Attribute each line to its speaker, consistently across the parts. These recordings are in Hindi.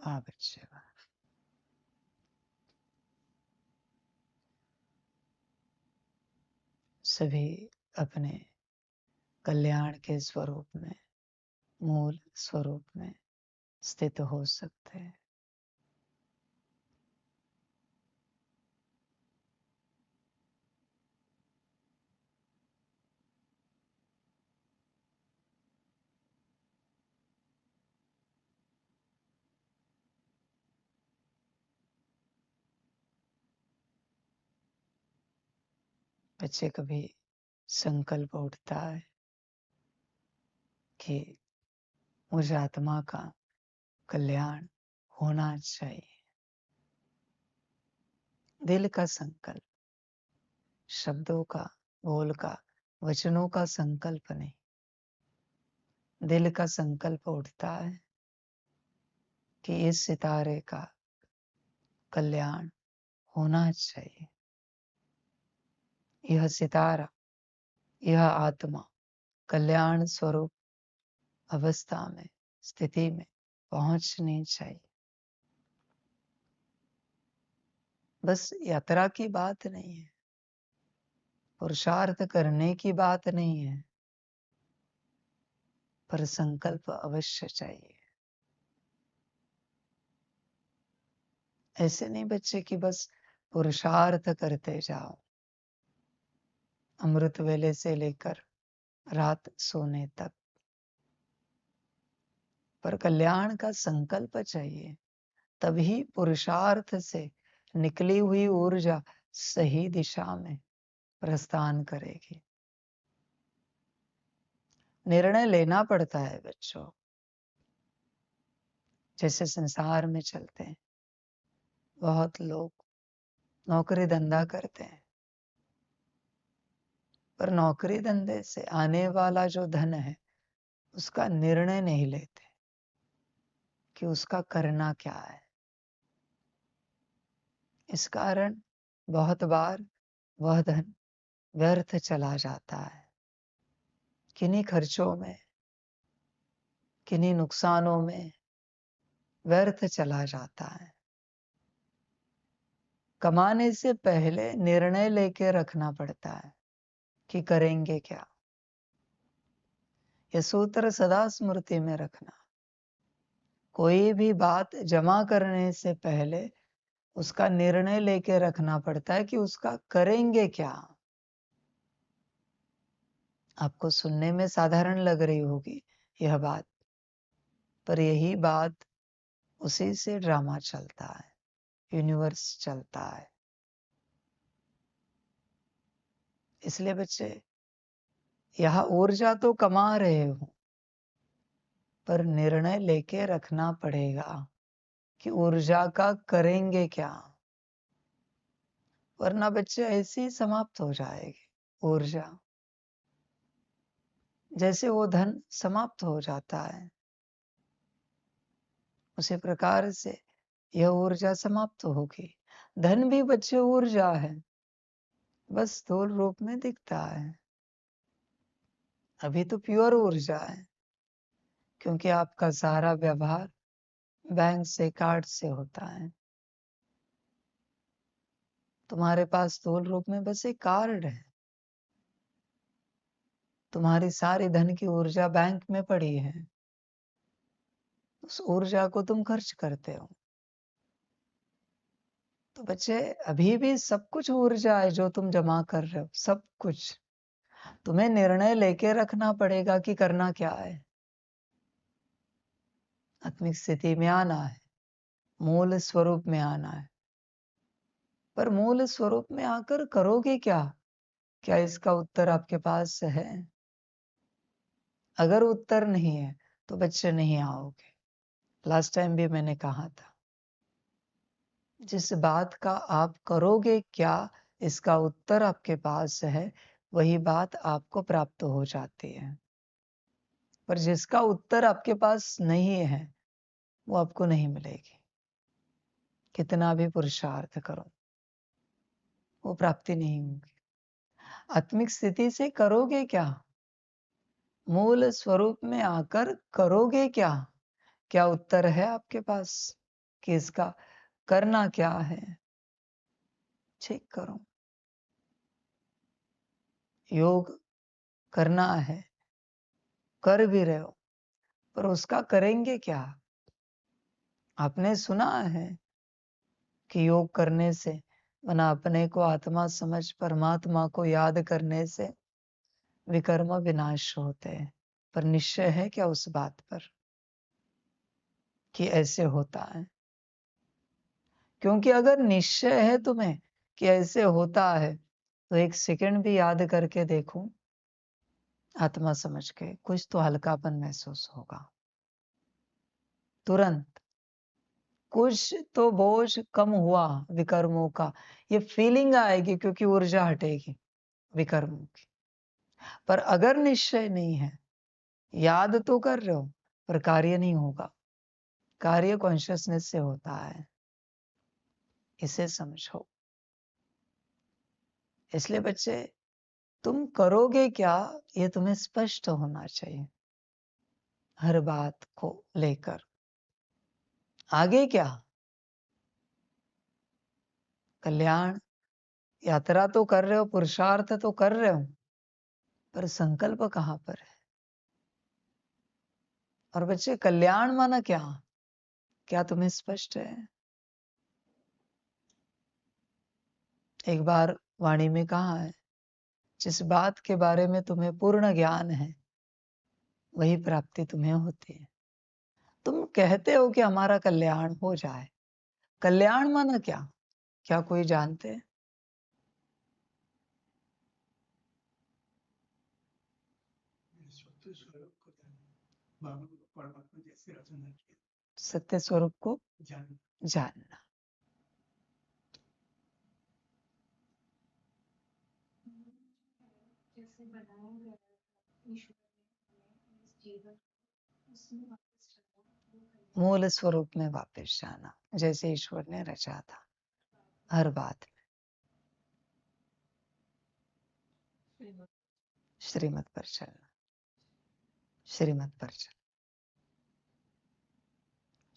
Speaker 1: वाह बच्चे वाह। सभी अपने कल्याण के स्वरूप में, मूल स्वरूप में स्थित हो सकते हैं। बच्चे कभी संकल्प उठता है कि मुझ आत्मा का कल्याण होना चाहिए। दिल का संकल्प, शब्दों का, बोल का, वचनों का संकल्प नहीं, दिल का संकल्प उठता है कि इस सितारे का कल्याण होना चाहिए। यह सितारा, यह आत्मा कल्याण स्वरूप अवस्था में, स्थिति में पहुंचनी चाहिए। बस यात्रा की बात नहीं है, पुरुषार्थ करने की बात नहीं है, पर संकल्प अवश्य चाहिए। ऐसे नहीं बच्चे कि बस पुरुषार्थ करते जाओ, अमृत वेले से लेकर रात सोने तक, पर कल्याण का संकल्प चाहिए। तभी पुरुषार्थ से निकली हुई ऊर्जा सही दिशा में प्रस्थान करेगी। निर्णय लेना पड़ता है बच्चों। जैसे संसार में चलते हैं, बहुत लोग नौकरी धंधा करते हैं, पर नौकरी धंधे से आने वाला जो धन है उसका निर्णय नहीं लेते कि उसका करना क्या है। इस कारण बहुत बार वह धन व्यर्थ चला जाता है, किन्हीं खर्चों में, किन्हीं नुकसानों में व्यर्थ चला जाता है। कमाने से पहले निर्णय लेके रखना पड़ता है कि करेंगे क्या। यह सूत्र सदा स्मृति में रखना। कोई भी बात जमा करने से पहले उसका निर्णय लेके रखना पड़ता है कि उसका करेंगे क्या। आपको सुनने में साधारण लग रही होगी यह बात, पर यही बात, उसी से ड्रामा चलता है, यूनिवर्स चलता है। इसलिए बच्चे, यह ऊर्जा तो कमा रहे हो, पर निर्णय लेके रखना पड़ेगा कि ऊर्जा का करेंगे क्या, वरना बच्चे ऐसे ही समाप्त हो जाएगी ऊर्जा। जैसे वो धन समाप्त हो जाता है, उसी प्रकार से यह ऊर्जा समाप्त होगी। धन भी बच्चे ऊर्जा है, बस स्थूल रूप में दिखता है। अभी तो प्योर ऊर्जा है, क्योंकि आपका सारा व्यवहार बैंक से, कार्ड से होता है। तुम्हारे पास स्थूल रूप में बस एक कार्ड है। तुम्हारी सारी धन की ऊर्जा बैंक में पड़ी है, उस ऊर्जा को तुम खर्च करते हो। तो बच्चे, अभी भी सब कुछ ऊर्जा है जो तुम जमा कर रहे हो, सब कुछ। तुम्हें निर्णय लेके रखना पड़ेगा कि करना क्या है। आत्मिक स्थिति में आना है, मूल स्वरूप में आना है। पर मूल स्वरूप में आकर करोगे क्या? क्या इसका उत्तर आपके पास है? अगर उत्तर नहीं है तो बच्चे नहीं आओगे। लास्ट टाइम भी मैंने कहा था, जिस बात का आप करोगे क्या इसका उत्तर आपके पास है, वही बात आपको प्राप्त हो जाती है। पर जिसका उत्तर आपके पास नहीं है वो आपको नहीं मिलेगी। कितना भी पुरुषार्थ करो, वो प्राप्ति नहीं होगी। आत्मिक स्थिति से करोगे क्या? मूल स्वरूप में आकर करोगे क्या? क्या उत्तर है आपके पास? कि इसका करना क्या है, चेक करो। योग करना है, कर भी रहे हो, पर उसका करेंगे क्या? आपने सुना है कि योग करने से, मना अपने को आत्मा समझ परमात्मा को याद करने से विकर्म विनाश होते हैं। पर निश्चय है क्या उस बात पर कि ऐसे होता है? क्योंकि अगर निश्चय है तुम्हें कि ऐसे होता है, तो एक सेकंड भी याद करके देखो, आत्मा समझ के कुछ तो हल्कापन महसूस होगा। तुरंत कुछ तो बोझ कम हुआ विकर्मों का, ये फीलिंग आएगी, क्योंकि ऊर्जा हटेगी विकर्मों की। पर अगर निश्चय नहीं है, याद तो कर रहे हो, पर कार्य नहीं होगा। कार्य कॉन्शियसनेस से होता है, इसे समझो। इसलिए बच्चे, तुम करोगे क्या, ये तुम्हें स्पष्ट होना चाहिए हर बात को लेकर। आगे क्या? कल्याण यात्रा तो कर रहे हो, पुरुषार्थ तो कर रहे हो, पर संकल्प कहां पर है? और बच्चे, कल्याण माना क्या? क्या तुम्हें स्पष्ट है? एक बार वाणी में कहा है, जिस बात के बारे में तुम्हें पूर्ण ज्ञान है, वही प्राप्ति तुम्हें होती है। तुम कहते हो कि हमारा कल्याण हो जाए, कल्याण माना क्या? क्या कोई जानते हैं? सत्य स्वरूप को जानना। मूल स्वरूप में वापस जाना, जैसे ईश्वर ने रचा था हर बात में। श्रीमत पर चलना, श्रीमत पर चलना।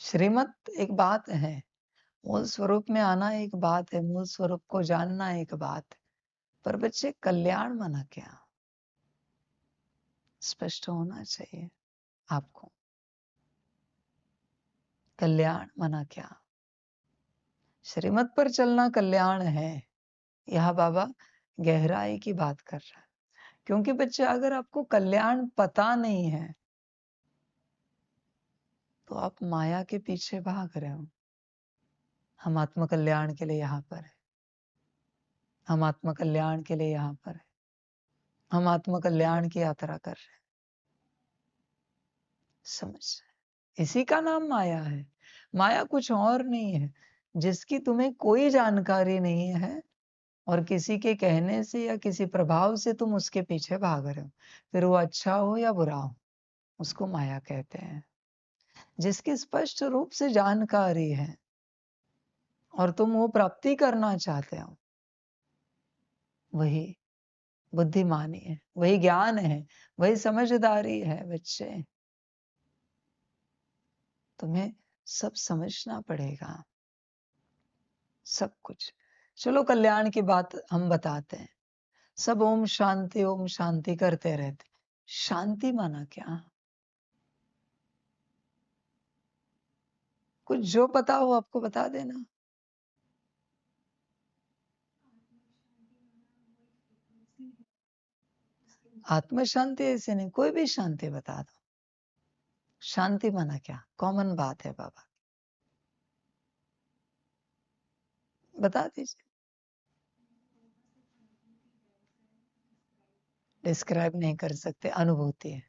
Speaker 1: श्रीमत एक बात है, मूल स्वरूप में आना एक बात है, मूल स्वरूप को जानना एक बात है। पर बच्चे, कल्याण माना क्या? स्पष्ट होना चाहिए आपको। कल्याण माना क्या? श्रीमत पर चलना कल्याण है। यह बाबा गहराई की बात कर रहा है। क्योंकि बच्चे, अगर आपको कल्याण पता नहीं है, तो आप माया के पीछे भाग रहे हो। हम आत्म कल्याण के लिए यहाँ पर है, हम आत्म कल्याण के लिए यहाँ पर है, हम आत्म कल्याण की यात्रा कर रहे हैं। समझ, इसी का नाम माया है। माया कुछ और नहीं है, जिसकी तुम्हें कोई जानकारी नहीं है, और किसी के कहने से या किसी प्रभाव से तुम उसके पीछे भाग रहे हो, फिर वो अच्छा हो या बुरा हो, उसको माया कहते हैं। जिसकी स्पष्ट रूप से जानकारी है और तुम वो प्राप्ति करना चाहते हो, वही बुद्धिमानी है, वही ज्ञान है, वही समझदारी है। बच्चे, तुम्हें सब समझना पड़ेगा, सब कुछ। चलो, कल्याण की बात हम बताते हैं। सब ओम शांति करते रहते। शांति माना क्या? कुछ जो पता हो आपको बता देना। आत्म शांति ऐसे नहीं, कोई भी शांति बता दो। शांति माना क्या? कॉमन बात है बाबा, बता दीजिए। डिस्क्राइब नहीं कर सकते, अनुभूति है।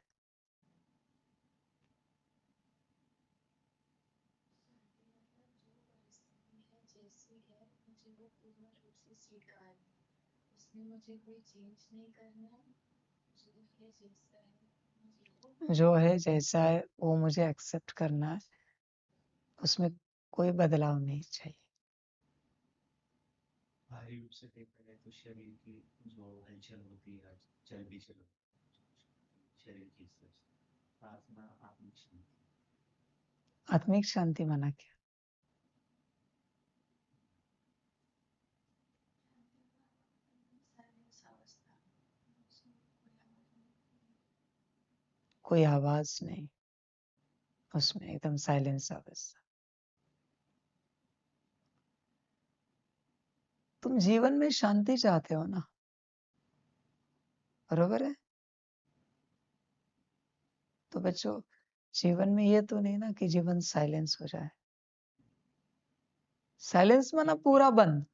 Speaker 1: जो है जैसा है वो मुझे एक्सेप्ट करना है, उसमें कोई बदलाव नहीं चाहिए। बाहरी रूप से देखा जाए तो शरीर की जो हलचल होती है, चल भी चल, शरीर की आत्मा, आत्मिक शांति। आत्मिक शांति माना क्या? कोई आवाज नहीं, उसमें एकदम साइलेंस अवस्था। तुम जीवन में शांति चाहते हो ना, बरोबर है? तो बच्चों, जीवन में ये तो नहीं ना कि जीवन साइलेंस हो जाए। साइलेंस माना पूरा बंद।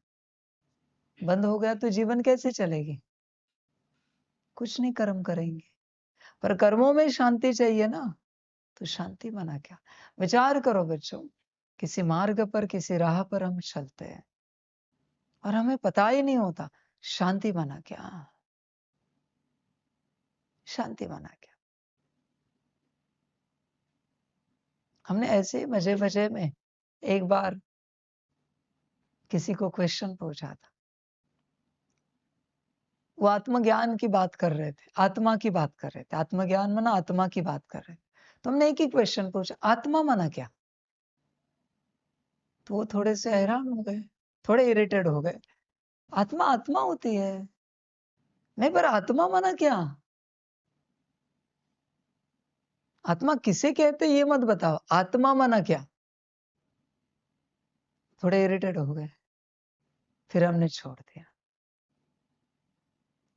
Speaker 1: बंद हो गया तो जीवन कैसे चलेगी? कुछ नहीं कर्म करेंगे। पर कर्मों में शांति चाहिए ना, तो शांति माना क्या? विचार करो बच्चों, किसी मार्ग पर, किसी राह पर हम चलते हैं और हमें पता ही नहीं होता शांति माना क्या। शांति माना क्या? हमने ऐसे मजे मजे में एक बार किसी को क्वेश्चन पूछा था। वो आत्मज्ञान की बात कर रहे थे, आत्मा की बात कर रहे थे। आत्मज्ञान माना आत्मा की बात कर रहे थे। तो हमने एक ही क्वेश्चन पूछा, आत्मा माना क्या? तो वो थोड़े से हैरान हो गए, थोड़े इरिटेट हो गए। आत्मा आत्मा होती है। नहीं, पर आत्मा माना क्या? आत्मा किसे कहते ये मत बताओ, आत्मा माना क्या? थोड़े इरिटेट हो गए, फिर हमने छोड़ दिया।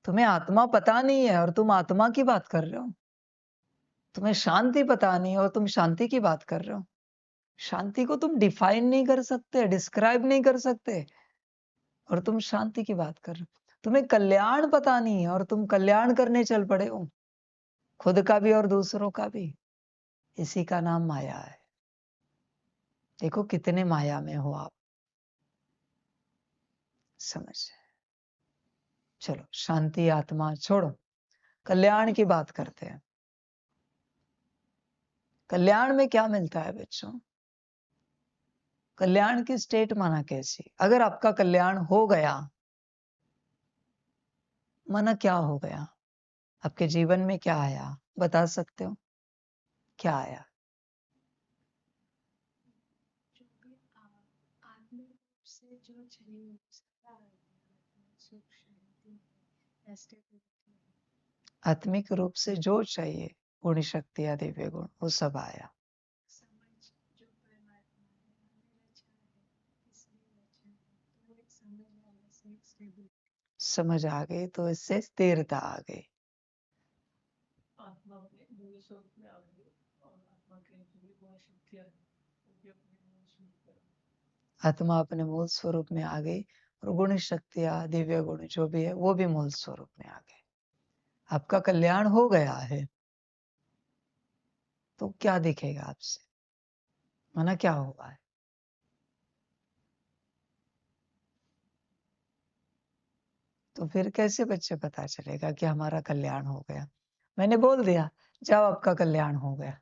Speaker 1: तुम्हें आत्मा पता नहीं है और तुम आत्मा की बात कर रहे हो। तुम्हें शांति पता नहीं है और तुम शांति की बात कर रहे हो। शांति को तुम डिफाइन नहीं कर सकते, डिस्क्राइब नहीं कर सकते, और तुम शांति की बात कर रहे हो। तुम्हें कल्याण पता नहीं है और तुम कल्याण करने चल पड़े हो, खुद का भी और दूसरों का भी। इसी का नाम माया है। देखो कितने माया में हो आप। समझ? चलो, शांति आत्मा छोड़ो, कल्याण की बात करते हैं। कल्याण में क्या मिलता है बच्चों? कल्याण की स्टेट माना कैसी? अगर आपका कल्याण हो गया, माना क्या हो गया? आपके जीवन में क्या आया? बता सकते हो क्या आया? आत्मिक रूप से जो चाहिए, गुण शक्ति या दिव्य गुण, वो सब आया। समझ आ गई तो इससे स्थिरता आ गई। आत्मा अपने मूल स्वरूप में आ गई और गुण शक्तियां, दिव्य गुण जो भी है वो भी मूल स्वरूप में आ गए। आपका कल्याण हो गया है तो क्या दिखेगा आपसे? माना क्या हुआ है? तो फिर कैसे बच्चे पता चलेगा कि हमारा कल्याण हो गया? मैंने बोल दिया, जाओ आपका कल्याण हो गया।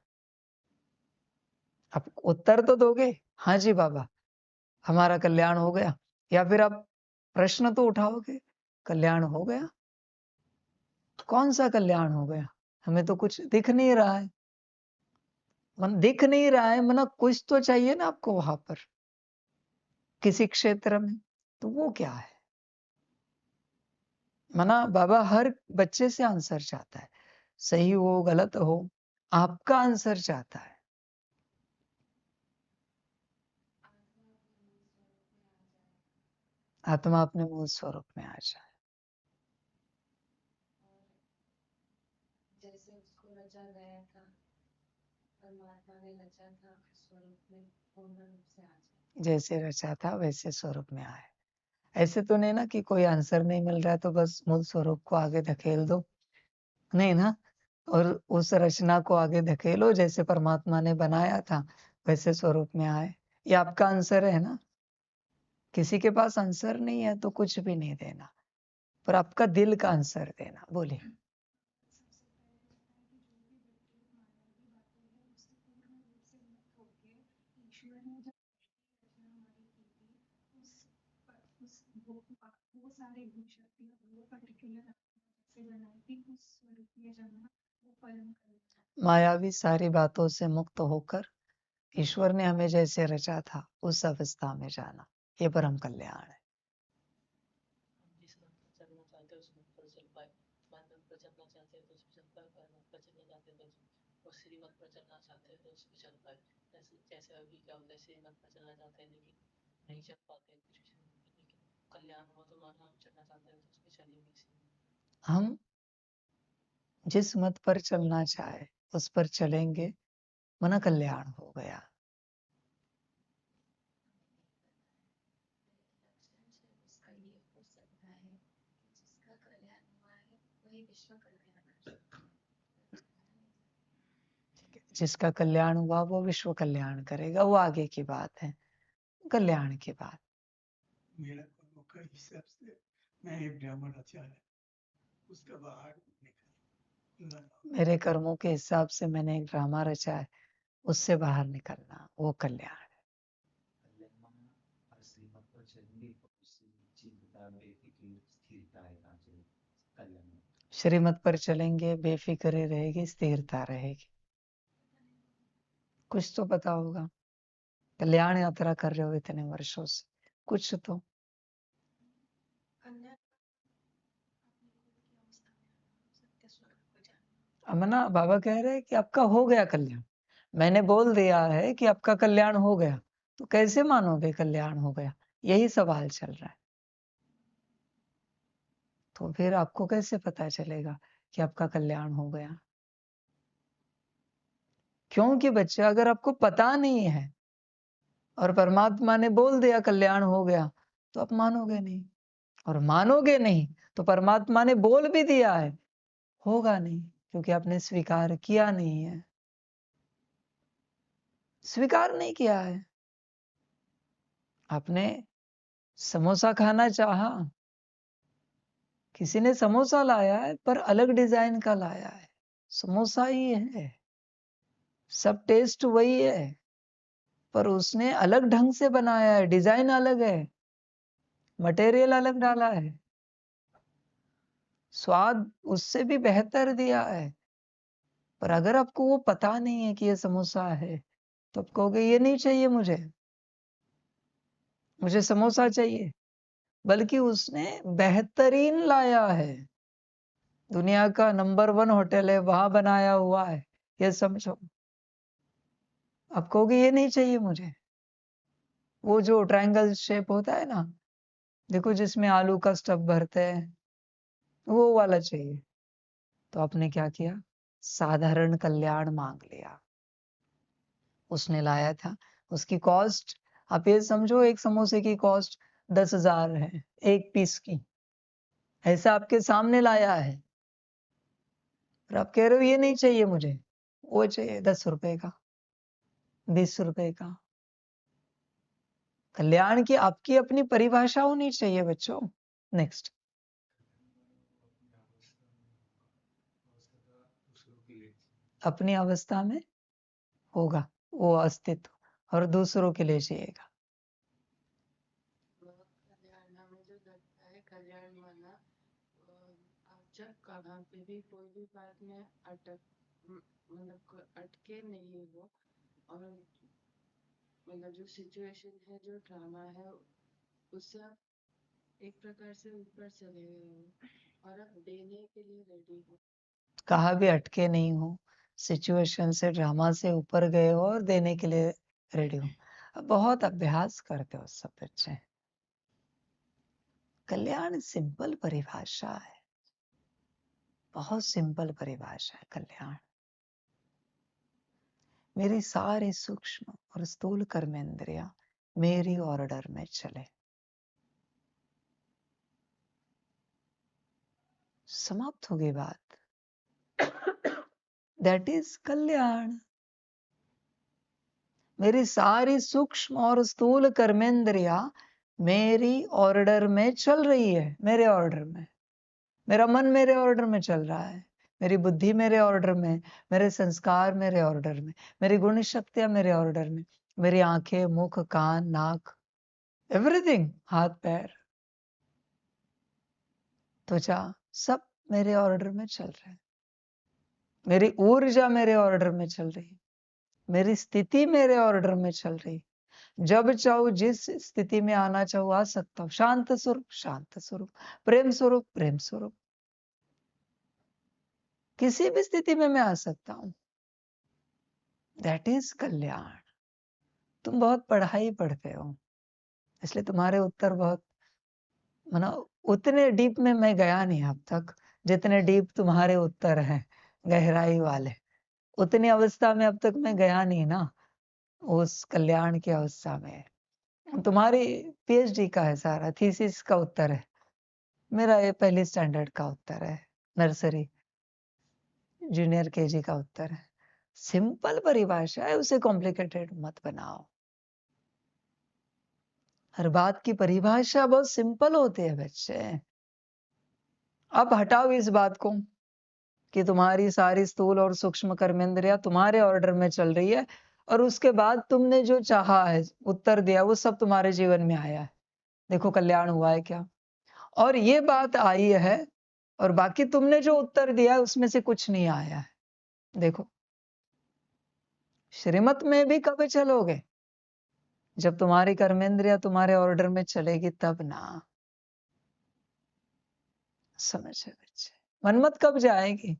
Speaker 1: आप उत्तर तो दोगे, हाँ जी बाबा हमारा कल्याण हो गया, या फिर आप प्रश्न तो उठाओगे, कल्याण हो गया? कौन सा कल्याण हो गया? हमें तो कुछ दिख नहीं रहा है। मन दिख नहीं रहा है, मना कुछ तो चाहिए ना आपको वहां पर, किसी क्षेत्र में। तो वो क्या है? मना बाबा हर बच्चे से आंसर चाहता है, सही हो गलत हो, आपका आंसर चाहता है। आत्मा अपने मूल स्वरूप में आ जाए। जैसे उसको रचा गया था, परमात्मा ने रचा था, स्वरूप में पूर्ण रूप से आ जाए। जैसे रचा था वैसे स्वरूप में आए। ऐसे तो नहीं ना कि कोई आंसर नहीं मिल रहा है तो बस मूल स्वरूप को आगे धकेल दो, नहीं ना। और उस रचना को आगे धकेलो, जैसे परमात्मा ने बनाया था वैसे स्वरूप में आए। ये आपका आंसर है ना। किसी के पास आंसर नहीं है तो कुछ भी नहीं देना, पर आपका दिल का आंसर देना। बोलिए। मायावी सारी बातों से मुक्त होकर ईश्वर ने हमें जैसे रचा था उस अवस्था में जाना, ये परम कल्याण है।
Speaker 2: वो श्रीमत पर चलना चाहते हैं तो उस पर चल पाए, जैसे अभी क्या होता है, श्रीमत पर चलना चाहते हैं लेकिन नहीं चल पाते, लेकिन कल्याण हो तो मानो हम चलना चाहते हैं तो उस पर चलेंगे।
Speaker 1: हम जिस मत पर चलना चाहे उस पर चलेंगे, मन कल्याण हो गया। जिसका कल्याण हुआ वो विश्व कल्याण करेगा, वो आगे की बात है, कल्याण की बात।
Speaker 3: मेरा कर्मों का हिसाब से मैं एक ब्राह्मण आचार्य, उसका बाहर निकलना।
Speaker 1: मेरे कर्मों के हिसाब से मैंने एक ड्रामा रचा है, उससे बाहर निकलना, वो कल्याण है। श्रीमत पर चलेंगे, बेफिक्री रहेगी, स्थिरता रहेगी। कुछ तो पता होगा, कल्याण यात्रा कर रहे हो इतने वर्षों से, कुछ तो। अमना बाबा कह रहे हैं कि आपका हो गया कल्याण, मैंने बोल दिया है कि आपका कल्याण हो गया, तो कैसे मानोगे कल्याण हो गया? यही सवाल चल रहा है। तो फिर आपको कैसे पता चलेगा कि आपका कल्याण हो गया? क्योंकि बच्चे, अगर आपको पता नहीं है और परमात्मा ने बोल दिया कल्याण हो गया, तो आप मानोगे नहीं, और मानोगे नहीं तो परमात्मा ने बोल भी दिया है, होगा नहीं, क्योंकि आपने स्वीकार किया नहीं है। स्वीकार नहीं किया है। आपने समोसा खाना चाहा, किसी ने समोसा लाया है पर अलग डिजाइन का लाया है, समोसा ही है, सब टेस्ट वही है, पर उसने अलग ढंग से बनाया है, डिजाइन अलग है, मटेरियल अलग डाला है, स्वाद उससे भी बेहतर दिया है। पर अगर आपको वो पता नहीं है कि ये समोसा है, तो आप कहोगे ये नहीं चाहिए मुझे, मुझे समोसा चाहिए। बल्कि उसने बेहतरीन लाया है, दुनिया का नंबर 1 होटल है, वहां बनाया हुआ है, ये समझो। आप कहोगे ये नहीं चाहिए मुझे, वो जो ट्रायंगल शेप होता है ना, देखो जिसमें आलू का स्टफ भरते हैं, वो वाला चाहिए। तो आपने क्या किया? साधारण कल्याण मांग लिया। उसने लाया था, उसकी कॉस्ट, आप ये समझो एक समोसे की कॉस्ट 10,000 है, एक पीस की, ऐसा आपके सामने लाया है, और आप कह रहे हो ये नहीं चाहिए मुझे, वो चाहिए 10 रुपए का, 20 रुपए का। कल्याण की आपकी अपनी परिभाषा होनी चाहिए बच्चों। नेक्स्ट। अपनी अवस्था में होगा वो अस्तित्व, और दूसरों के लिए जिएगा।
Speaker 2: कल्याण हमें जो लगता है कल्याण माना, आप जब कहाँ पे भी कोई भी बात में मतलब अटके नहीं हो, और मतलब जो सिचुएशन है, जो ड्रामा है, उससे आप एक प्रकार से ऊपर चले गए हो और आप देने के लिए रेडी हो।
Speaker 1: कहाँ भी अटके नहीं हो, सिचुएशन से, ड्रामा से ऊपर गए हो और देने के लिए रेडी हो। अब बहुत अभ्यास करते हो सब बच्चे। कल्याण सिंपल परिभाषा है, बहुत सिंपल परिभाषा है कल्याण। मेरी सारी सूक्ष्म और स्थूल कर्मेंद्रियां मेरी ऑर्डर में चले, समाप्त हो गई बात। दैट इज कल्याण। मेरी सारी सूक्ष्म और स्थूल कर्मेंद्रियां मेरी ऑर्डर में चल रही है, मेरे ऑर्डर में। मेरा मन मेरे ऑर्डर में चल रहा है, मेरी बुद्धि मेरे ऑर्डर में, मेरे संस्कार मेरे ऑर्डर में, मेरी गुण शक्तियां मेरे ऑर्डर में, मेरी आंखें, मुख, कान, नाक, एवरीथिंग, हाथ पैर, त्वचा, सब मेरे ऑर्डर में चल रहे हैं। मेरी ऊर्जा मेरे ऑर्डर में चल रही है, मेरी स्थिति मेरे ऑर्डर में चल रही है। जब चाहो जिस स्थिति में आना चाहो आ सकता हूं। शांत स्वरूप शांत स्वरूप, प्रेम स्वरूप प्रेम स्वरूप, किसी भी स्थिति में मैं आ सकता हूं। दैट इज कल्याण। तुम बहुत पढ़ाई पढ़ते हो, इसलिए तुम्हारे उत्तर बहुत माना उतने डीप में मैं गया नहीं अब तक, जितने डीप तुम्हारे उत्तर हैं गहराई वाले। उतनी अवस्था में अब तक मैं गया नहीं ना, उस कल्याण की अवस्था में। तुम्हारी पीएचडी का है, सारा थीसिस का उत्तर है, मेरा ये पहली स्टैंडर्ड का उत्तर है, नर्सरी जूनियर केजी का उत्तर है। सिंपल परिभाषा है, उसे कॉम्प्लिकेटेड मत बनाओ। हर बात की परिभाषा बहुत सिंपल होती है बच्चे। अब हटाओ इस बात को कि तुम्हारी सारी स्थूल और सूक्ष्म कर्मेंद्रियां तुम्हारे ऑर्डर में चल रही है, और उसके बाद तुमने जो चाहा है, उत्तर दिया, वो सब तुम्हारे जीवन में आया है। देखो कल्याण हुआ है क्या? और ये बात आई है, और बाकी तुमने जो उत्तर दिया है उसमें से कुछ नहीं आया है। देखो श्रीमत में भी कब चलोगे? जब तुम्हारी कर्मेंद्रिया तुम्हारे ऑर्डर में चलेगी तब ना। समझे बच्चे? मनमत कब जाएगी?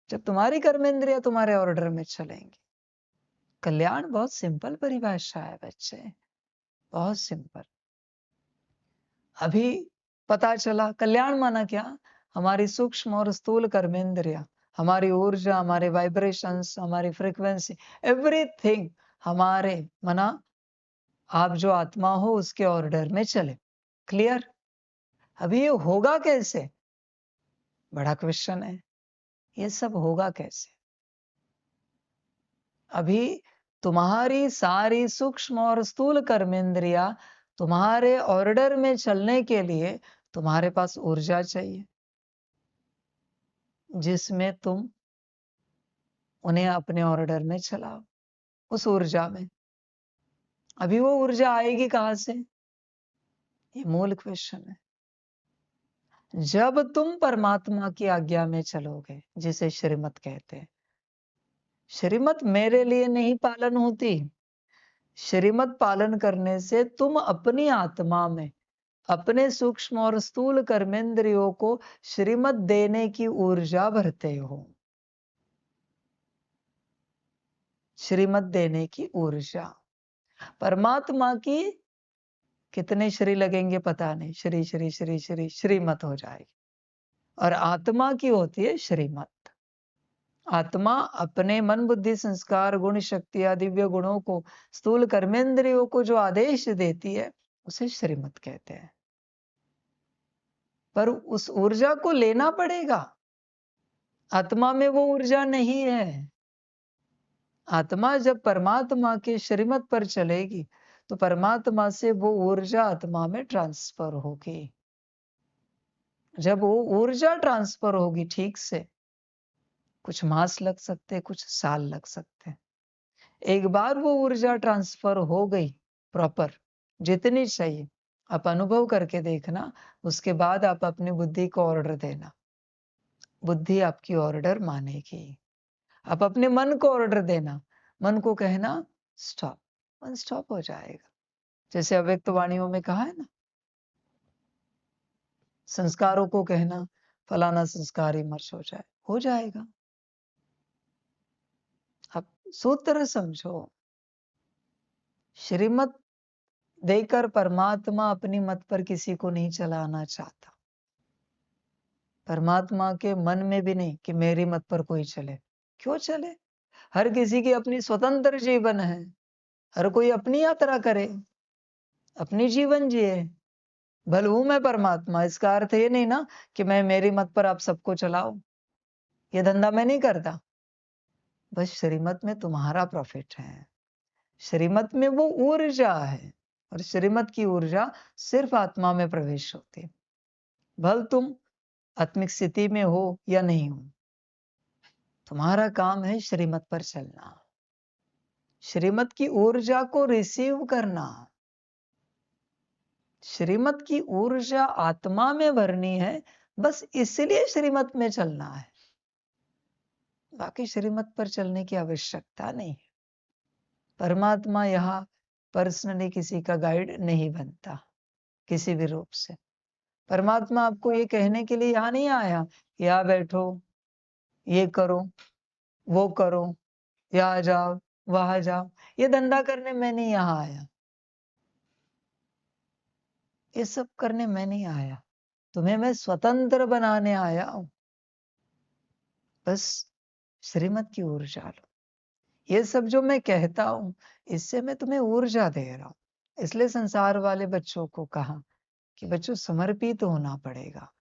Speaker 1: जब तुम्हारी कर्मेंद्रिया तुम्हारे ऑर्डर में चलेंगी। कल्याण बहुत सिंपल परिभाषा है बच्चे, बहुत सिंपल। अभी पता चला कल्याण माना क्या? हमारी सूक्ष्म और स्थूल कर्मेंद्रिया, हमारी ऊर्जा, हमारे वाइब्रेशंस, हमारी फ्रीक्वेंसी, एवरीथिंग हमारे माना आप जो आत्मा हो उसके ऑर्डर में चले। क्लियर? अभी ये होगा कैसे? बड़ा क्वेश्चन है। ये सब होगा कैसे? अभी तुम्हारी सारी सूक्ष्म और स्थूल कर्मेंद्रिया तुम्हारे ऑर्डर में चलने के लिए तुम्हारे पास ऊर्जा चाहिए, जिसमें तुम उन्हें अपने ऑर्डर में चलाओ। उस ऊर्जा में अभी वो ऊर्जा आएगी कहां से? ये मूल क्वेश्चन है। जब तुम परमात्मा की आज्ञा में चलोगे, जिसे श्रीमत कहते हैं। श्रीमत मेरे लिए नहीं पालन होती। श्रीमत पालन करने से तुम अपनी आत्मा में अपने सूक्ष्म और स्थूल कर्मेंद्रियों को श्रीमत देने की ऊर्जा भरते हो। श्रीमत देने की ऊर्जा। परमात्मा की कितने श्री लगेंगे पता नहीं, श्री श्री श्री श्री श्रीमत हो जाएगी। और आत्मा की होती है श्रीमत। आत्मा अपने मन बुद्धि संस्कार गुण शक्ति दिव्य गुणों को, स्थूल कर्मेंद्रियों को जो आदेश देती है उसे श्रीमत कहते हैं। पर उस ऊर्जा को लेना पड़ेगा। आत्मा में वो ऊर्जा नहीं है। आत्मा जब परमात्मा के श्रीमत पर चलेगी तो परमात्मा से वो ऊर्जा आत्मा में ट्रांसफर होगी। जब वो ऊर्जा ट्रांसफर होगी ठीक से, कुछ मास लग सकते, कुछ साल लग सकते। एक बार वो ऊर्जा ट्रांसफर हो गई प्रॉपर, जितनी चाहिए, आप अनुभव करके देखना। उसके बाद आप अपनी बुद्धि को ऑर्डर देना, बुद्धि आपकी ऑर्डर मानेगी। आप अपने मन को ऑर्डर देना, मन को कहना स्टॉप, मन स्टॉप हो जाएगा। जैसे अव्यक्त वाणियों में कहा है ना, संस्कारों को कहना फलाना संस्कार ही मर्ज हो जाए, हो जाएगा। अब सूत्र समझो। श्रीमत देकर परमात्मा अपनी मत पर किसी को नहीं चलाना चाहता। परमात्मा के मन में भी नहीं कि मेरी मत पर कोई चले। क्यों चले? हर किसी की अपनी स्वतंत्र जीवन है। हर कोई अपनी यात्रा करे, अपनी जीवन जिए। भले हूं मैं परमात्मा, इसका अर्थ ये नहीं ना कि मैं मेरी मत पर आप सबको चलाओ। ये धंधा मैं नहीं करता। बस श्रीमत में तुम्हारा प्रॉफिट है। श्रीमत में वो ऊर्जा है, और श्रीमत की ऊर्जा सिर्फ आत्मा में प्रवेश होती है। भल तुम आत्मिक स्थिति में हो या नहीं हो, तुम्हारा काम है श्रीमत पर चलना, श्रीमत की ऊर्जा को रिसीव करना। श्रीमत की ऊर्जा आत्मा में भरनी है, बस इसलिए श्रीमत में चलना है। बाकी श्रीमत पर चलने की आवश्यकता नहीं है। परमात्मा यहाँ पर्सनली किसी का गाइड नहीं बनता किसी भी रूप से। परमात्मा आपको ये कहने के लिए यहाँ नहीं आया, यहाँ बैठो, ये करो, वो करो, यहाँ जाओ, वहां जाओ। ये धंधा करने मैं नहीं यहाँ आया, ये सब करने मैं नहीं आया, तुम्हें मैं स्वतंत्र बनाने आया हूं। बस श्रीमत की ऊर्जा लो। ये सब जो मैं कहता हूं, इससे मैं तुम्हें ऊर्जा दे रहा हूं। इसलिए संसार वाले बच्चों को कहा कि बच्चों समर्पित होना पड़ेगा,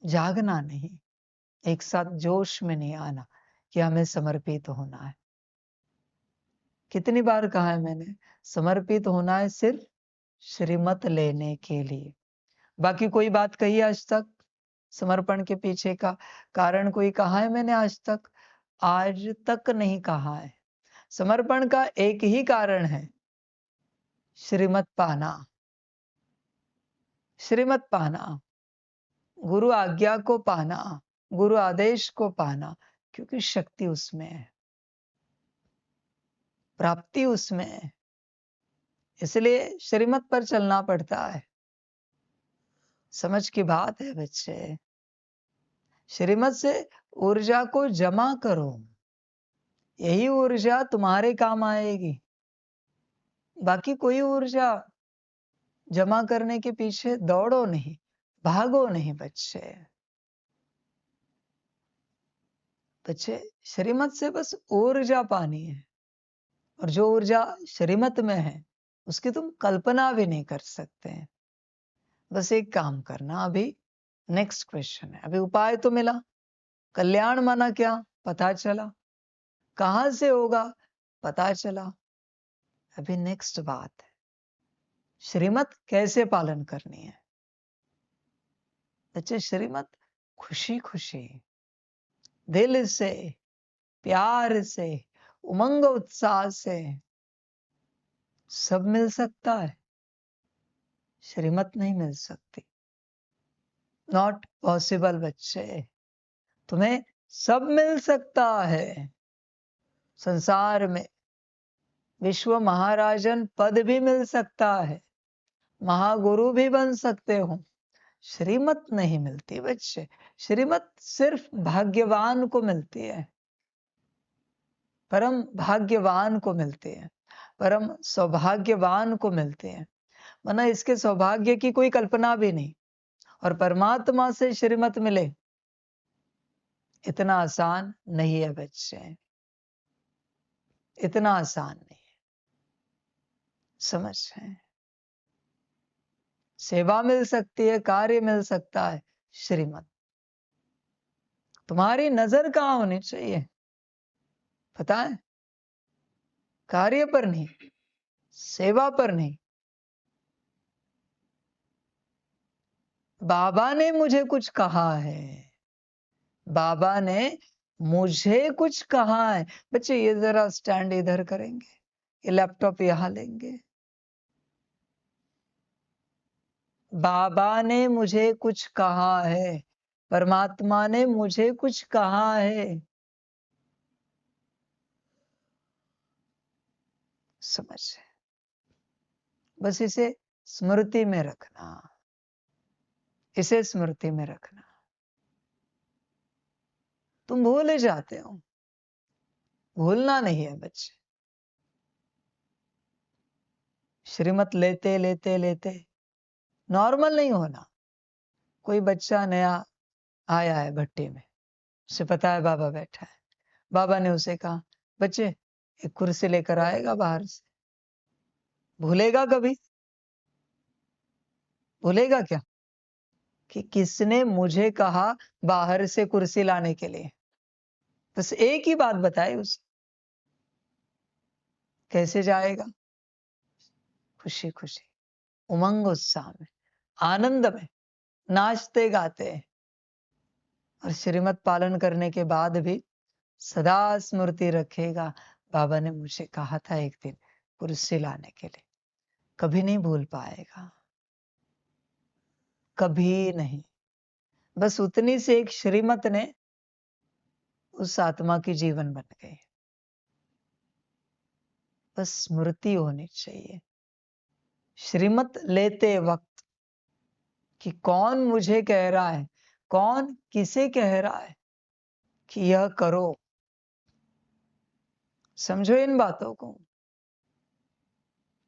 Speaker 1: जागना नहीं, एक साथ जोश में नहीं आना कि हमें समर्पित होना है। कितनी बार कहा है मैंने, समर्पित होना है सिर्फ श्रीमत लेने के लिए। बाकी कोई बात कही आज तक समर्पण के पीछे का कारण कोई कहा है मैंने आज तक? आज तक नहीं कहा है। समर्पण का एक ही कारण है, श्रीमत पाना। श्रीमत पाना, गुरु आज्ञा को पाना, गुरु आदेश को पाना, क्योंकि शक्ति उसमें है, प्राप्ति उसमें है। इसलिए श्रीमत पर चलना पड़ता है। समझ की बात है बच्चे। श्रीमत से ऊर्जा को जमा करो, यही ऊर्जा तुम्हारे काम आएगी। बाकी कोई ऊर्जा जमा करने के पीछे दौड़ो नहीं, भागो नहीं बच्चे। बच्चे श्रीमत से बस ऊर्जा पानी है, और जो ऊर्जा श्रीमत में है उसकी तुम कल्पना भी नहीं कर सकते हैं। बस एक काम करना, अभी नेक्स्ट क्वेश्चन है। अभी उपाय तो मिला, कल्याण माना क्या पता चला, कहां से होगा पता चला। अभी नेक्स्ट बात है, श्रीमत कैसे पालन करनी है। बच्चे श्रीमत खुशी खुशी, दिल से, प्यार से, उमंग उत्साह से सब मिल सकता है, श्रीमत नहीं मिल सकती। नॉट पॉसिबल बच्चे। तुम्हें सब मिल सकता है संसार में, विश्व महाराजन पद भी मिल सकता है, महागुरु भी बन सकते हो, श्रीमत नहीं मिलती बच्चे। श्रीमत सिर्फ भाग्यवान को मिलती है, परम भाग्यवान को मिलती है, परम सौभाग्यवान को मिलते हैं। वरना इसके सौभाग्य की कोई कल्पना भी नहीं। और परमात्मा से श्रीमत मिले इतना आसान नहीं है बच्चे, इतना आसान नहीं है। समझ रहे हैं? सेवा मिल सकती है, कार्य मिल सकता है, श्रीमत। तुम्हारी नजर कहां होनी चाहिए पता है? कार्य पर नहीं, सेवा पर नहीं। बाबा ने मुझे कुछ कहा है, बाबा ने मुझे कुछ कहा है। बच्चे ये जरा स्टैंड इधर करेंगे, ये लैपटॉप यहां लेंगे। बाबा ने मुझे कुछ कहा है, परमात्मा ने मुझे कुछ कहा है। समझ, बस इसे स्मृति में रखना, इसे स्मृति में रखना। तुम भूल जाते हो, भूलना नहीं है बच्चे। श्रीमत लेते लेते लेते नॉर्मल नहीं होना। कोई बच्चा नया आया है भट्टी में, उसे पता है बाबा बैठा है, बाबा ने उसे कहा बच्चे एक कुर्सी लेकर आएगा बाहर से। भूलेगा कभी? भूलेगा क्या कि किसने मुझे कहा बाहर से कुर्सी लाने के लिए? बस एक ही बात बताए उसे, कैसे जाएगा? खुशी खुशी, उमंग उत्साह में, आनंद में, नाचते गाते। और श्रीमत पालन करने के बाद भी सदा स्मृति रखेगा, बाबा ने मुझे कहा था एक दिन कुर्सी लाने के लिए। कभी नहीं भूल पाएगा, कभी नहीं। बस उतनी से एक श्रीमत ने उस आत्मा की जीवन बन गई। बस स्मृति होनी चाहिए श्रीमत लेते वक्त कि कौन मुझे कह रहा है, कौन किसे कह रहा है कि यह करो। समझो इन बातों को।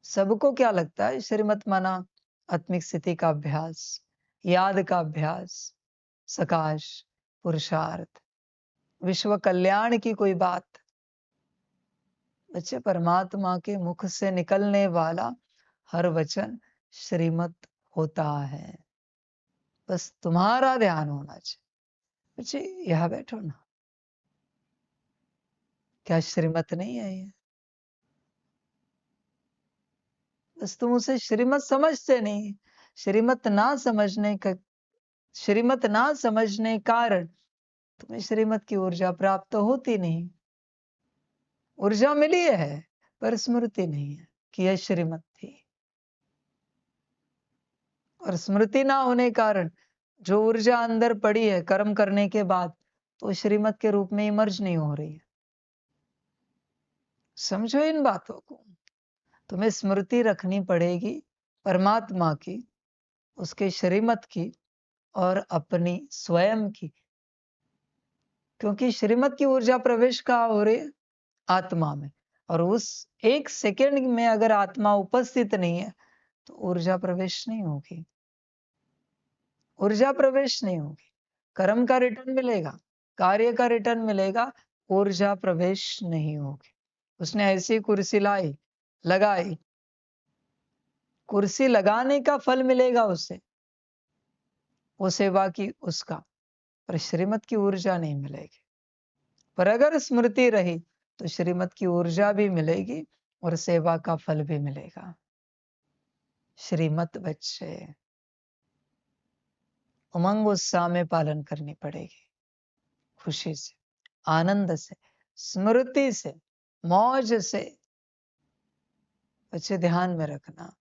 Speaker 1: सबको क्या लगता है श्रीमत माना आत्मिक स्थिति का अभ्यास, याद का अभ्यास, सकाश, पुरुषार्थ, विश्व कल्याण की कोई बात। बच्चे, परमात्मा के मुख से निकलने वाला हर वचन श्रीमत होता है। बस तुम्हारा ध्यान होना चाहिए। बच्चे यहाँ बैठो ना, क्या श्रीमत नहीं है ये? बस तुम उसे श्रीमत समझते नहीं। श्रीमत ना समझने कारण तुम्हें श्रीमत की ऊर्जा प्राप्त होती नहीं। ऊर्जा मिली है पर स्मृति नहीं है कि यह श्रीमत थी। और स्मृति ना होने कारण जो ऊर्जा अंदर पड़ी है कर्म करने के बाद, तो श्रीमत के रूप में इमर्ज नहीं हो रही है। समझो इन बातों को। तुम्हें स्मृति रखनी पड़ेगी परमात्मा की, उसके श्रीमत की और अपनी स्वयं की। क्योंकि श्रीमत की ऊर्जा प्रवेश कहाँ हो रही है? आत्मा में। और उस एक सेकंड में अगर आत्मा उपस्थित नहीं है तो ऊर्जा प्रवेश नहीं होगी। ऊर्जा प्रवेश नहीं होगी। कर्म का रिटर्न मिलेगा, कार्य का रिटर्न मिलेगा, ऊर्जा प्रवेश नहीं होगी। उसने ऐसी कुर्सी लाई, लगाई, कुर्सी लगाने का फल मिलेगा उसे, वो सेवा की उसका, पर श्रीमत की ऊर्जा नहीं मिलेगी। पर अगर स्मृति रही तो श्रीमत की ऊर्जा भी मिलेगी और सेवा का फल भी मिलेगा। श्रीमत बच्चे उमंग उत्साह में पालन करनी पड़ेगी, खुशी से, आनंद से, स्मृति से, मौज से। बच्चे ध्यान में रखना,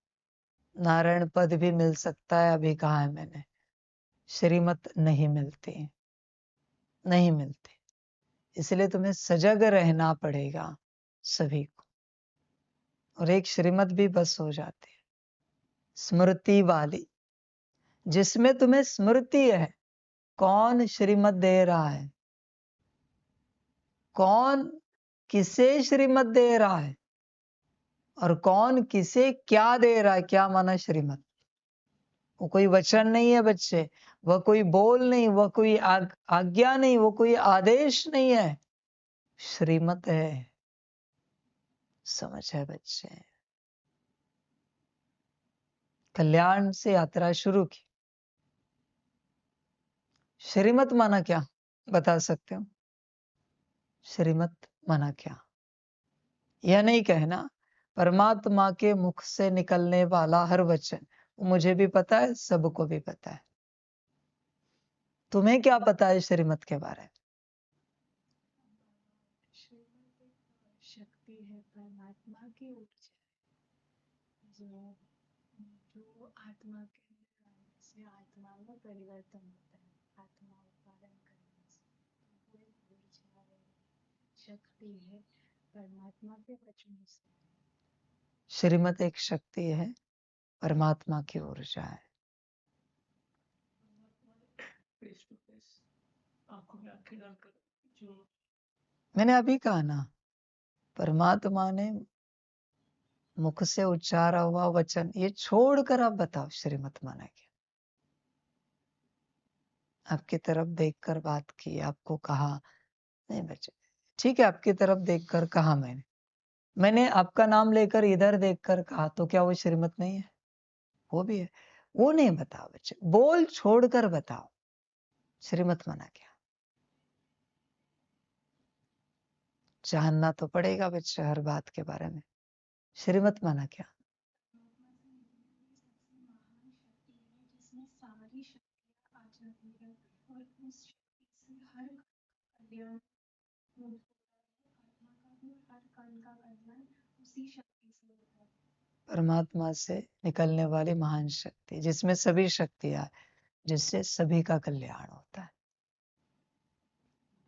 Speaker 1: नारायण पद भी मिल सकता है, अभी कहा है मैंने, श्रीमत नहीं मिलती, नहीं मिलती। इसलिए तुम्हें सजग रहना पड़ेगा सभी को। और एक श्रीमत भी बस हो जाती है, स्मृति वाली, जिसमें तुम्हें स्मृति है कौन श्रीमत दे रहा है, कौन किसे श्रीमत दे रहा है और कौन किसे क्या दे रहा है। क्या माना श्रीमत? वो कोई वचन नहीं है बच्चे, वह कोई बोल नहीं, वह कोई आज्ञा नहीं, वो कोई आदेश नहीं है, श्रीमत है। समझ है बच्चे? कल्याण से यात्रा शुरू की। श्रीमत माना क्या बता सकते हो? श्रीमत माना क्या? यह नहीं कहना परमात्मा के मुख से निकलने वाला हर वचन, मुझे भी पता है, सबको भी पता है। तुम्हें क्या पता है श्रीमत के बारे में?
Speaker 2: श्रीमत एक शक्ति है, परमात्मा की ऊर्जा जो जो आत्मा के से आत्मा में परिवर्तन होता है, आत्मा उत्पादन करने से। तो वो एक ऊर्जा है, शक्ति है परमात्मा के वचनों से।
Speaker 1: श्रीमत एक शक्ति है, परमात्मा की ऊर्जा है।
Speaker 3: फेस टू फेस आंखों में आंखें डालकर जो
Speaker 1: मैंने अभी कहा ना, परमात्मा ने मुख से उच्चारा हुआ वचन, ये छोड़कर आप बताओ श्रीमत माना क्या? आपकी तरफ देखकर बात की, आपको कहा नहीं बच्चे, ठीक है, आपकी तरफ देखकर कहा मैंने आपका नाम लेकर इधर देखकर कहा, तो क्या वो श्रीमत नहीं है? वो भी है। वो नहीं बताओ बच्चे, बोल छोड़कर बताओ श्रीमत माना क्या। जानना तो पड़ेगा बच्चे हर बात के बारे में। श्रीमत माना क्या?
Speaker 2: जिसमें सारी शक्तियां आ जाती है और उस शक्ति से हर कल्याण आत्मा का भी हर कण का कल्याण उसी शक्ति से होता है।
Speaker 1: परमात्मा से निकलने वाली महान शक्ति, जिसमें सभी शक्तियां, जिससे सभी का कल्याण होता है।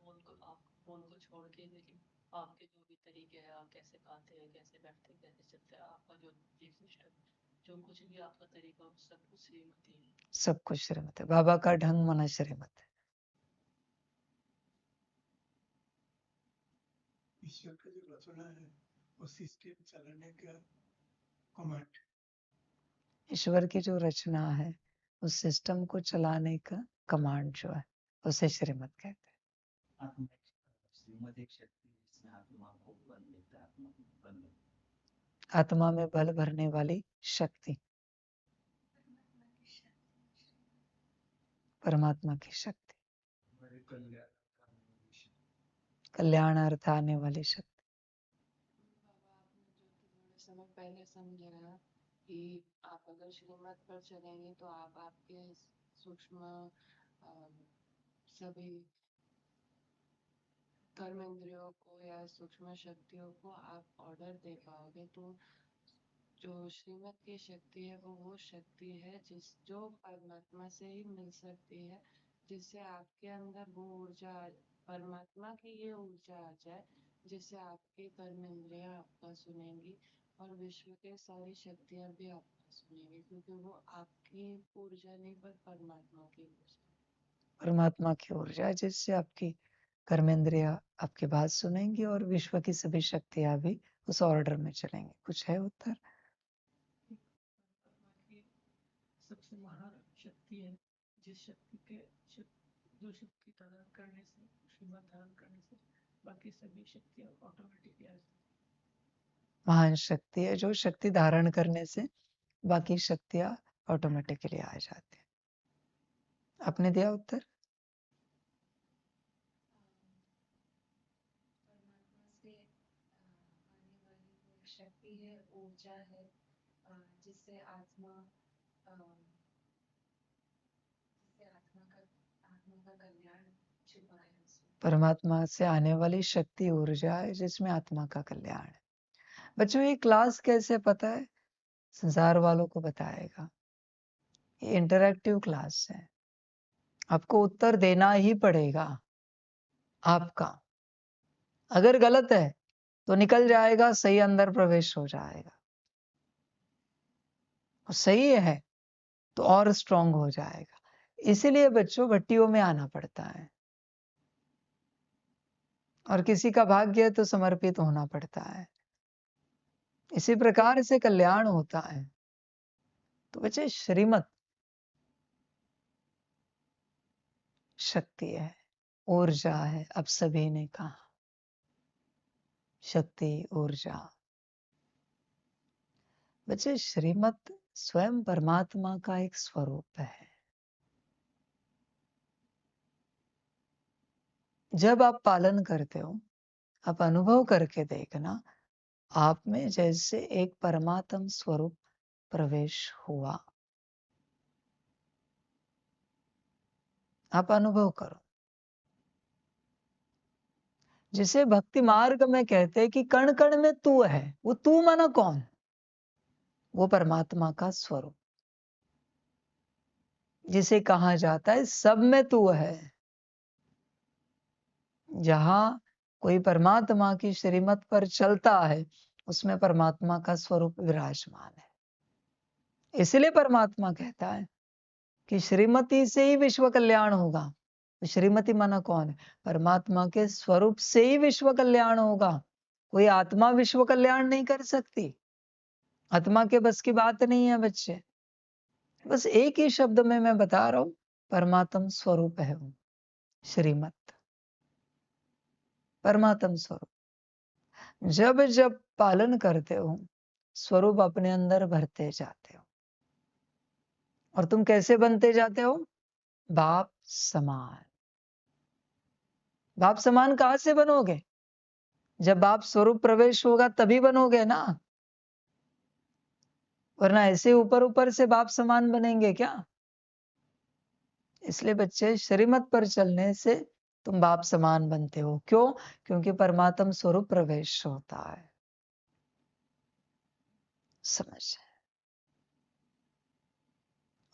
Speaker 4: बोल को छोड़ के, लेकिन आपके जो भी तरीके हैं, आप कैसे खाते हैं, कैसे बैठते हैं, कैसे चलते हैं, आपका जो सिस्टम, जो कुछ भी आपका तरीका, सब कुछ श्रीमत ही है।
Speaker 1: सब कुछ श्रीमत है। बाबा का ढंग माना श्रीमत है।
Speaker 3: ईश्वर का जो रचना है वो सिस्टम चलाने का कमांड।
Speaker 1: ईश्वर की जो रचना है उस सिस्टम को चलाने का कमांड जो है उसे श्रीमत कहते हैं।
Speaker 5: श्रीमत एक शक्ति है जिसमें आत्मा को बल देता है, आत्मा को बल देता है।
Speaker 1: आत्मा में बल भरने वाली शक्ति, परमात्मा की शक्ति,
Speaker 5: हमारे
Speaker 1: कल्याण अर्थ आने वाली शक्ति।
Speaker 2: बाबा आपने जो कि थोड़े समय पहले समझाया कि आप अगर श्रीमत पर चलेंगे तो आप आपके सूक्ष्म सभी कर्म इंद्रियों को या सूक्ष्म शक्तियों को आप ऑर्डर दे पाओगे। तो जो श्रीमत की शक्ति है वो शक्ति है जो परमात्मा से ही मिल सकती है, जिससे आपके अंदर वो ऊर्जा, परमात्मा की ये ऊर्जा आ जाए जिससे आपके कर्म इंद्रियां आपका सुनेंगी और विश्व के सारी शक्तियां भी आपका सुनेंगी, क्योंकि वो आपकी ऊर्जा नहीं पर परमात्मा की ऊर्जा।
Speaker 1: परमात्मा की ऊर्जा जिससे आपकी कर्मेंद्रिया आपकी बात सुनेंगी और विश्व की सभी शक्तियां भी उस ऑर्डर में चलेंगी। कुछ है उत्तर?
Speaker 4: परमात्मा की सबसे महान शक्ति है जिस शक्ति के जो शक्ति धारण करने से, श्रीमत धारण करने से बाकी सभी शक्तियां ऑटोमेटिकली आ जाती हैं।
Speaker 1: महान शक्ति है जो शक्ति धारण करने से बाकी शक्तियां ऑटोमेटिकली आ जाती हैं। आपने दिया उत्तर?
Speaker 6: परमात्मा से आने वाली वो शक्ति है, ऊर्जा है, जिससे आत्मा का कल्याण छिपा है उसमें।
Speaker 1: परमात्मा से आने वाली शक्ति ऊर्जा है जिसमें आत्मा का कल्याण है। बच्चों ये क्लास कैसे पता है? संसार वालों को बताएगा। ये इंटरैक्टिव क्लास है, आपको उत्तर देना ही पड़ेगा आपका। अगर गलत है तो निकल जाएगा, सही अंदर प्रवेश हो जाएगा, और सही है तो और स्ट्रांग हो जाएगा। इसीलिए बच्चों भट्टियों में आना पड़ता है, और किसी का भाग्य है तो समर्पित होना पड़ता है। इसी प्रकार से कल्याण होता है। तो बच्चे श्रीमत शक्ति है, ऊर्जा है। अब सभी ने कहा शक्ति, ऊर्जा। बच्चे श्रीमत स्वयं परमात्मा का एक स्वरूप है। जब आप पालन करते हो, आप अनुभव करके देखना, आप में जैसे एक परमात्म स्वरूप प्रवेश हुआ। आप अनुभव करो। जिसे भक्ति मार्ग में कहते हैं कि कण कण में तू है। वो तू माना कौन? वो परमात्मा का स्वरूप, जिसे कहा जाता है सब में तू है। जहां कोई परमात्मा की श्रीमत पर चलता है उसमें परमात्मा का स्वरूप विराजमान है। इसलिए परमात्मा कहता है कि श्रीमती से ही विश्व कल्याण होगा। श्रीमती माना कौन है? परमात्मा के स्वरूप से ही विश्व कल्याण होगा। कोई आत्मा विश्व कल्याण नहीं कर सकती। आत्मा के बस की बात नहीं है बच्चे। बस एक ही शब्द में मैं बता रहा हूं, परमात्म स्वरूप है वो श्रीमत, परमात्म स्वरूप। जब जब पालन करते हो, स्वरूप अपने अंदर भरते जाते हो, और तुम कैसे बनते जाते हो? बाप समान। बाप समान कहां से बनोगे? जब बाप स्वरूप प्रवेश होगा तभी बनोगे ना, वरना ऐसे ऊपर ऊपर से बाप समान बनेंगे क्या? इसलिए बच्चे श्रीमत पर चलने से तुम बाप समान बनते हो। क्यों? क्योंकि परमात्म स्वरूप प्रवेश होता है। समझ?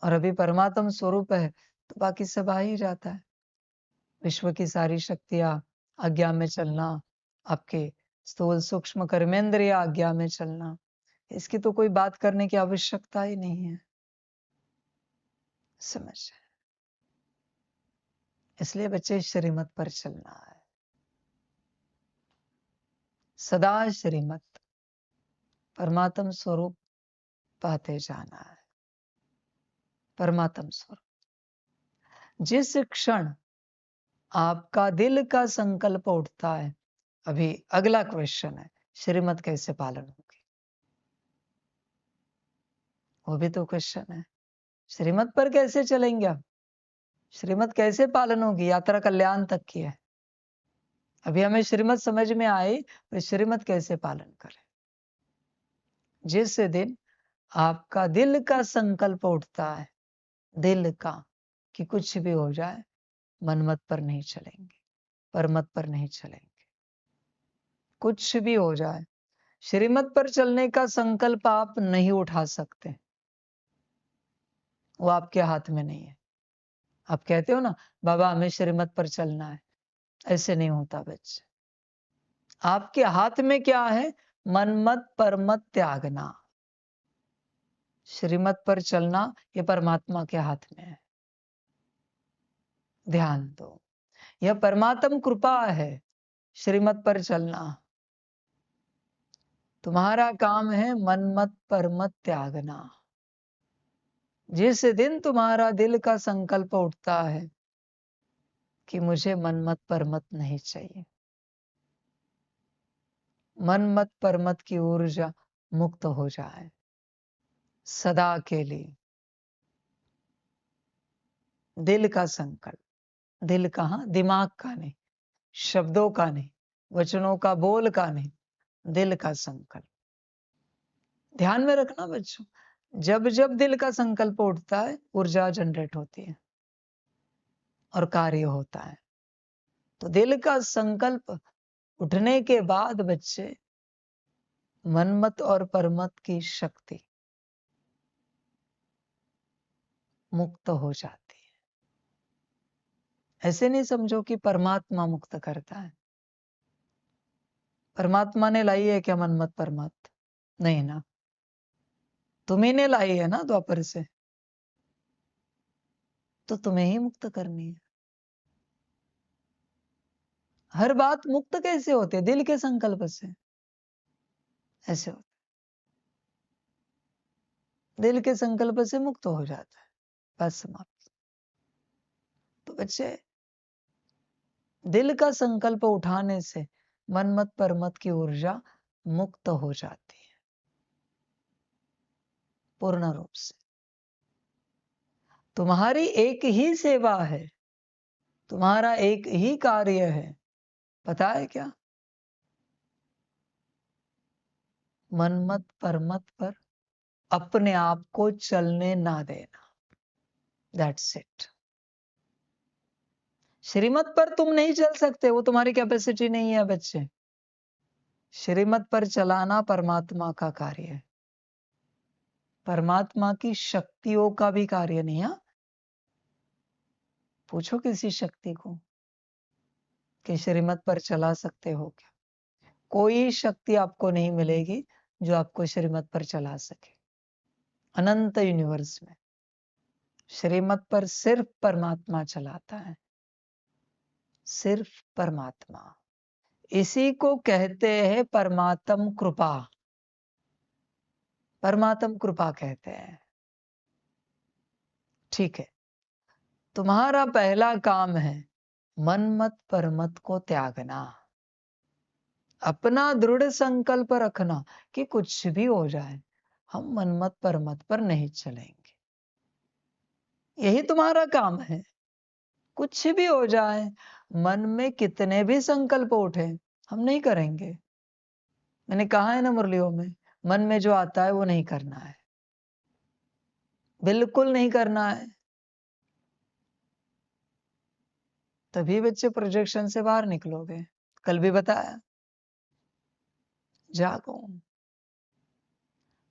Speaker 1: और अभी परमात्म स्वरूप है तो बाकी सब आ ही जाता है। विश्व की सारी शक्तियां आज्ञा में चलना, आपके स्थूल सूक्ष्म कर्मेंद्रिय आज्ञा में चलना, इसकी तो कोई बात करने की आवश्यकता ही नहीं है। समझ? इसलिए बच्चे श्रीमत पर चलना है। सदा श्रीमत परमात्म स्वरूप पाते जाना है। परमात्म स्वरूप जिस क्षण आपका दिल का संकल्प उठता है, अभी अगला क्वेश्चन है, श्रीमत कैसे पालन होगी? वो भी तो क्वेश्चन है। श्रीमत पर कैसे चलेंगे आप? श्रीमत कैसे पालन होगी? यात्रा कल्याण तक की है। अभी हमें श्रीमत समझ में आए तो श्रीमत कैसे पालन करें? जिस दिन आपका दिल का संकल्प उठता है, दिल का, कि कुछ भी हो जाए मनमत पर नहीं चलेंगे, परमत पर नहीं चलेंगे, कुछ भी हो जाए श्रीमत पर चलने का संकल्प आप नहीं उठा सकते, वो आपके हाथ में नहीं है। आप कहते हो ना, बाबा हमें श्रीमत पर चलना है, ऐसे नहीं होता बच्चे। आपके हाथ में क्या है? मनमत परमत त्यागना। श्रीमत पर चलना ये परमात्मा के हाथ में है। ध्यान दो, यह परमात्म कृपा है। श्रीमत पर चलना, तुम्हारा काम है मनमत परमत त्यागना। जिस दिन तुम्हारा दिल का संकल्प उठता है कि मुझे मनमत परमत नहीं चाहिए, मनमत परमत की ऊर्जा मुक्त हो जाए सदा के लिए। दिल का संकल्प, दिल कहां? दिमाग का नहीं, शब्दों का नहीं, वचनों का, बोल का नहीं, दिल का संकल्प। ध्यान में रखना बच्चों, जब जब दिल का संकल्प उठता है ऊर्जा जनरेट होती है और कार्य होता है। तो दिल का संकल्प उठने के बाद बच्चे मनमत और परमत की शक्ति मुक्त हो जाती है। ऐसे नहीं समझो कि परमात्मा मुक्त करता है। परमात्मा ने लाई है क्या मनमत परमत? नहीं ना, तुम्ही ने लाई है ना द्वापर से, तो तुम्हें ही मुक्त करनी है। हर बात मुक्त कैसे होती है? दिल के संकल्प से ऐसे होता है। दिल के संकल्प से मुक्त हो जाता है, बस समाप्त। तो बच्चे, दिल का संकल्प उठाने से मनमत परमत की ऊर्जा मुक्त हो जाती है पूर्ण रूप से। तुम्हारी एक ही सेवा है, तुम्हारा एक ही कार्य है, पता है क्या? मनमत परमत पर अपने आप को चलने ना देना। That's it. श्रीमत पर तुम नहीं चल सकते, वो तुम्हारी कैपेसिटी नहीं है बच्चे। श्रीमत पर चलाना परमात्मा का कार्य है, परमात्मा की शक्तियों का भी कार्य नहीं है। पूछो किसी शक्ति को कि श्रीमत पर चला सकते हो क्या? कोई शक्ति आपको नहीं मिलेगी जो आपको श्रीमत पर चला सके। अनंत यूनिवर्स में श्रीमत पर सिर्फ परमात्मा चलाता है, सिर्फ परमात्मा। इसी को कहते हैं परमात्म कृपा। परमात्म कृपा कहते हैं। ठीक है, तुम्हारा पहला काम है मनमत परमत को त्यागना। अपना दृढ़ संकल्प रखना कि कुछ भी हो जाए हम मनमत परमत पर नहीं चलेंगे। यही तुम्हारा काम है। कुछ भी हो जाए, मन में कितने भी संकल्प उठे, हम नहीं करेंगे। मैंने कहा है ना मुरलियों में, मन में जो आता है वो नहीं करना है, बिल्कुल नहीं करना है। तभी बच्चे प्रोजेक्शन से बाहर निकलोगे। कल भी बताया, जागो।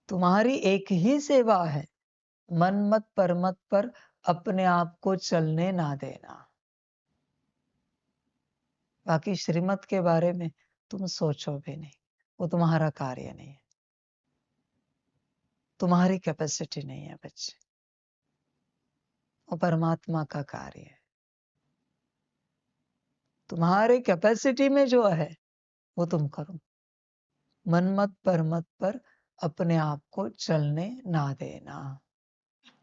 Speaker 1: तुम्हारी एक ही सेवा है, मनमत परमत पर अपने आप को चलने ना देना। बाकी श्रीमत के बारे में तुम सोचो भी नहीं, वो तुम्हारा कार्य नहीं है, तुम्हारी कैपेसिटी नहीं है बच्चे, वो परमात्मा का कार्य है। तुम्हारे कैपेसिटी में जो है वो तुम करो। मनमत परमत पर अपने आप को चलने ना देना।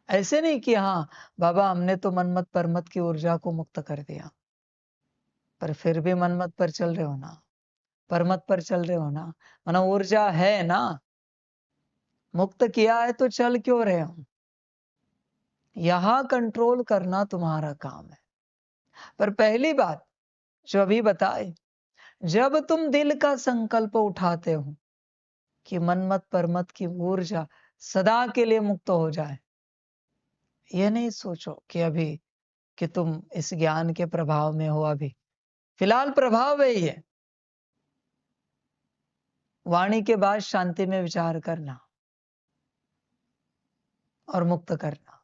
Speaker 1: ऐसे नहीं कि हाँ बाबा हमने तो मनमत परमत की ऊर्जा को मुक्त कर दिया, पर फिर भी मनमत पर चल रहे हो ना, परमत पर चल रहे हो ना, माना ऊर्जा है ना, मुक्त किया है तो चल क्यों रहे हो? यहां कंट्रोल करना तुम्हारा काम है। पर पहली बात जो अभी बताए, जब तुम दिल का संकल्प उठाते हो कि मनमत परमत की ऊर्जा सदा के लिए मुक्त हो जाए, यह नहीं सोचो कि अभी कि तुम इस ज्ञान के प्रभाव में हो, अभी फिलहाल प्रभाव है ये। वाणी के बाद शांति में विचार करना और मुक्त करना।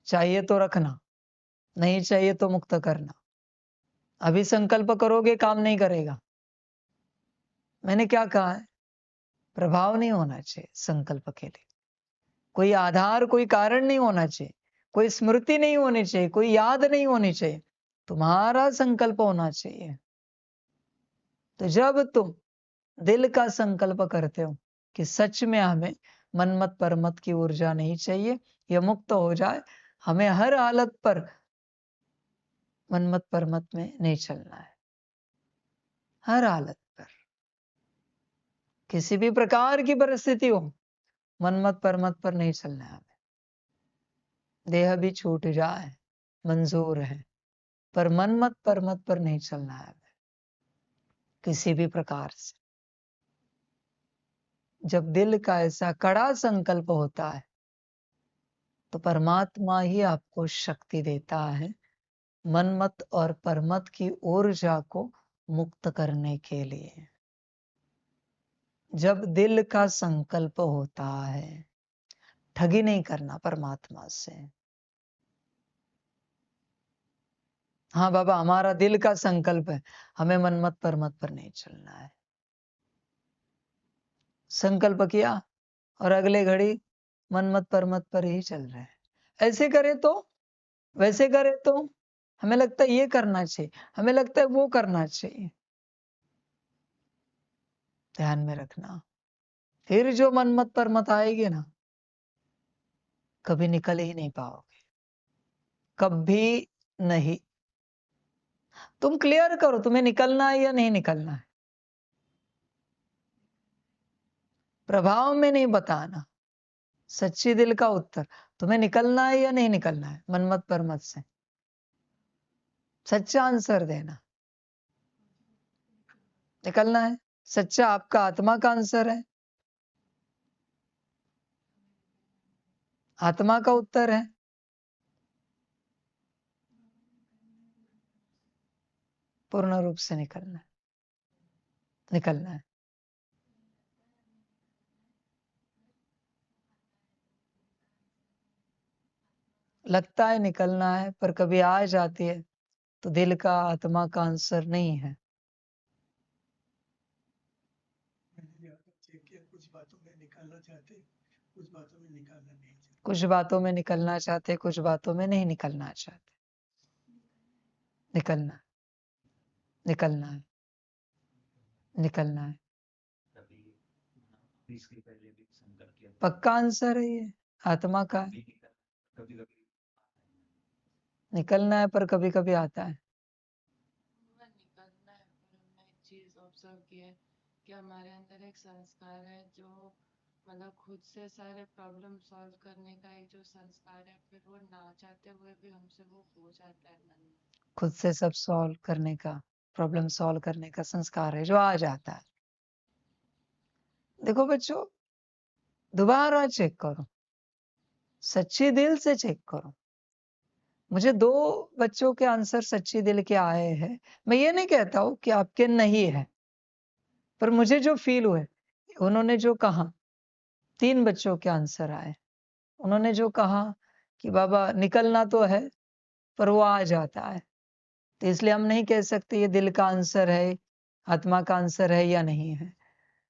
Speaker 1: चाहिए तो रखना, नहीं चाहिए तो मुक्त करना। अभी संकल्प करोगे काम नहीं करेगा। मैंने क्या कहा है? प्रभाव नहीं होना चाहिए संकल्प के लिए, कोई आधार कोई कारण नहीं होना चाहिए, कोई स्मृति नहीं होनी चाहिए, कोई याद नहीं होनी चाहिए, तुम्हारा संकल्प होना चाहिए। तो जब तुम दिल का संकल्प करते हो कि सच में हमें मनमत परमत की ऊर्जा नहीं चाहिए, यह मुक्त हो जाए, हमें हर हालत पर मनमत परमत में नहीं चलना है, हर हालत पर, किसी भी प्रकार की परिस्थिति हो, मनमत परमत पर नहीं चलना है हमें। देह भी छूट जाए मंजूर है, पर मनमत परमत पर नहीं चलना है हमें किसी भी प्रकार से। जब दिल का ऐसा कड़ा संकल्प होता है तो परमात्मा ही आपको शक्ति देता है मनमत और परमत की ऊर्जा को मुक्त करने के लिए। जब दिल का संकल्प होता है, ठगी नहीं करना परमात्मा से। हाँ बाबा हमारा दिल का संकल्प है, हमें मनमत परमत पर नहीं चलना है। संकल्प किया और अगले घड़ी मनमत परमत पर ही चल रहे हैं। ऐसे करे तो, वैसे करे तो, हमें लगता है ये करना चाहिए, हमें लगता है वो करना चाहिए। ध्यान में रखना, फिर जो मनमत परमत आएगी ना, कभी निकल ही नहीं पाओगे, कभी नहीं। तुम क्लियर करो तुम्हें निकलना है या नहीं निकलना है, प्रभाव में नहीं बताना, सच्ची दिल का उत्तर, तुम्हें निकलना है या नहीं निकलना है मनमत परमत से, सच्चा आंसर देना। निकलना है, सच्चा आपका आत्मा का आंसर है, आत्मा का उत्तर है। पूर्ण रूप से निकलना है, निकलना है। लगता है निकलना है, पर कभी आ जाती है तो दिल का आत्मा का आंसर नहीं है।
Speaker 3: मैंने यहाँ तक चेक किया, कुछ बातों में निकालना चाहते, कुछ बातों में निकालना नहीं चाहते।
Speaker 1: कुछ बातों में निकलना चाहते, कुछ बातों में नहीं निकलना चाहते। निकलना, निकलना है, निकलना है।
Speaker 5: कभी इसके पहले भी संकल्प किया था,
Speaker 1: पक्का आंसर है ये, आत्मा का है।
Speaker 5: कभी कभी
Speaker 1: निकलना है पर कभी कभी आता है।
Speaker 2: वह निकलना है, पर हमने एक चीज ऑब्जर्व की है कि हमारे अंदर एक संस्कार है जो मतलब खुद से सारे प्रॉब्लम सॉल्व करने का एक जो संस्कार है, फिर वो ना चाहते हुए भी हमसे वो हो जाता है मन में।
Speaker 1: खुद से सब सॉल्व करने का, प्रॉब्लम सॉल्व करने का संस्कार है जो आ जाता है। देखो बच्चों, दोबारा चेक करो, सच्ची दिल से चेक करो। मुझे 2 बच्चों के आंसर सच्ची दिल के आए हैं। मैं ये नहीं कहता हूं कि आपके नहीं है, पर मुझे जो फील हुए, उन्होंने जो कहा, 3 बच्चों के आंसर आए। उन्होंने जो कहा कि बाबा निकलना तो है पर वो आ जाता है, तो इसलिए हम नहीं कह सकते ये दिल का आंसर है, आत्मा का आंसर है या नहीं है।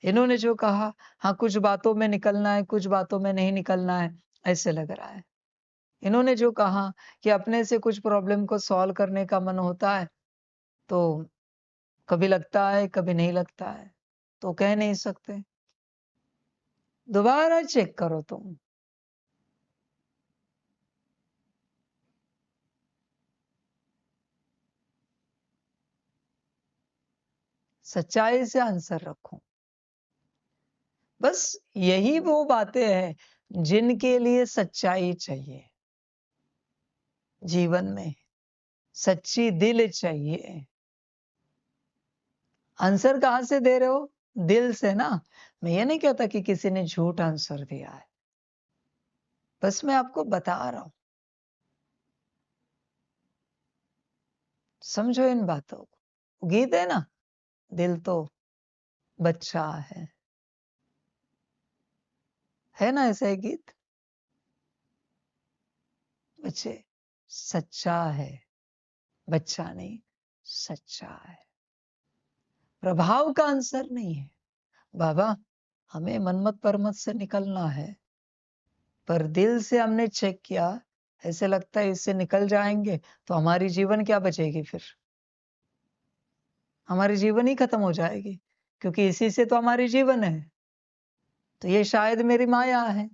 Speaker 1: इन्होंने जो कहा, हाँ कुछ बातों में निकलना है, कुछ बातों में नहीं निकलना है, ऐसे लग रहा है। इन्होंने जो कहा कि अपने से कुछ प्रॉब्लम को सॉल्व करने का मन होता है, तो कभी लगता है, कभी नहीं लगता है, तो कह नहीं सकते। दोबारा चेक करो तुम। सच्चाई से आंसर रखो। बस यही वो बातें हैं जिनके लिए सच्चाई चाहिए। जीवन में सच्ची दिल चाहिए। आंसर कहां से दे रहे हो? दिल से ना। मैं ये नहीं कहता कि किसी ने झूठ आंसर दिया है, बस मैं आपको बता रहा हूं। समझो इन बातों को। गीत है ना, दिल तो बच्चा है ना ऐसा एक गीत? बच्चे सच्चा है, बच्चा नहीं सच्चा है। प्रभाव का आंसर नहीं है। बाबा हमें मनमत परमत से निकलना है, पर दिल से हमने चेक किया, ऐसे लगता है इससे निकल जाएंगे तो हमारी जीवन क्या बचेगी? फिर हमारी जीवन ही खत्म हो जाएगी, क्योंकि इसी से तो हमारी जीवन है। तो ये शायद मेरी माया है।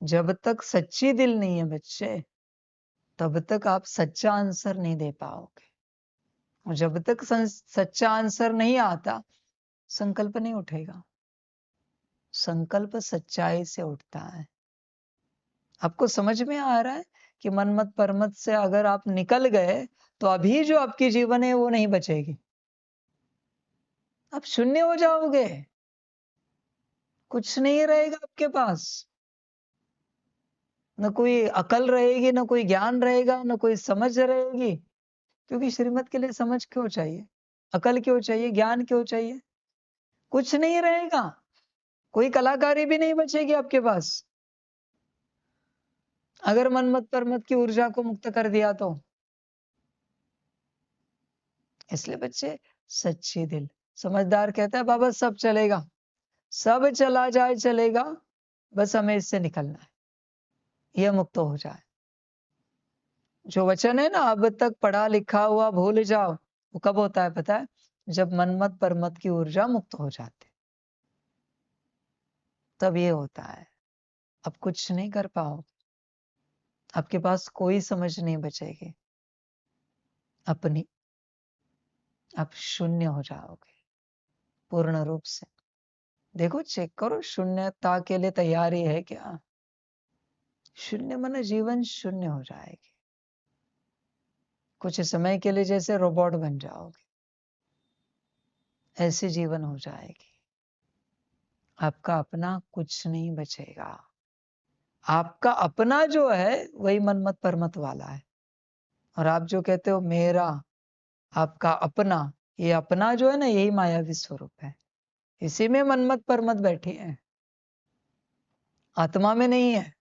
Speaker 1: जब तक सच्ची दिल नहीं है बच्चे, तब तक आप सच्चा आंसर नहीं दे पाओगे। और जब तक सच्चा आंसर नहीं आता, संकल्प नहीं उठेगा। संकल्प सच्चाई से उठता है। आपको समझ में आ रहा है कि मनमत परमत से अगर आप निकल गए तो अभी जो आपकी जीवन है वो नहीं बचेगी। आप शून्य हो जाओगे, कुछ नहीं रहेगा आपके पास। न कोई अकल रहेगी, न कोई ज्ञान रहेगा, न कोई समझ रहेगी। क्योंकि श्रीमत के लिए समझ क्यों चाहिए? अकल क्यों चाहिए? ज्ञान क्यों चाहिए? कुछ नहीं रहेगा। कोई कलाकारी भी नहीं बचेगी आपके पास अगर मनमत परमत की ऊर्जा को मुक्त कर दिया तो। इसलिए बच्चे सच्ची दिल। समझदार कहता है बाबा सब चलेगा, सब चला जाए चलेगा, बस हमें इससे निकलना है, यह मुक्त हो जाए। जो वचन है ना, अब तक पढ़ा लिखा हुआ भूल जाओ, वो कब होता है पता है? जब मनमत परमत की ऊर्जा मुक्त हो जाती, तब ये होता है। अब कुछ नहीं कर पाओ, आपके पास कोई समझ नहीं बचेगी अपनी। आप शून्य हो जाओगे पूर्ण रूप से। देखो चेक करो, शून्यता के लिए तैयारी है क्या? शून्य माने जीवन शून्य हो जाएगी। कुछ समय के लिए जैसे रोबोट बन जाओगे, ऐसे जीवन हो जाएगी। आपका अपना कुछ नहीं बचेगा। आपका अपना जो है वही मनमत परमत वाला है। और आप जो कहते हो मेरा, आपका अपना, ये अपना जो है ना, यही मायावी स्वरूप है। इसी में मनमत परमत बैठी है, आत्मा में नहीं है।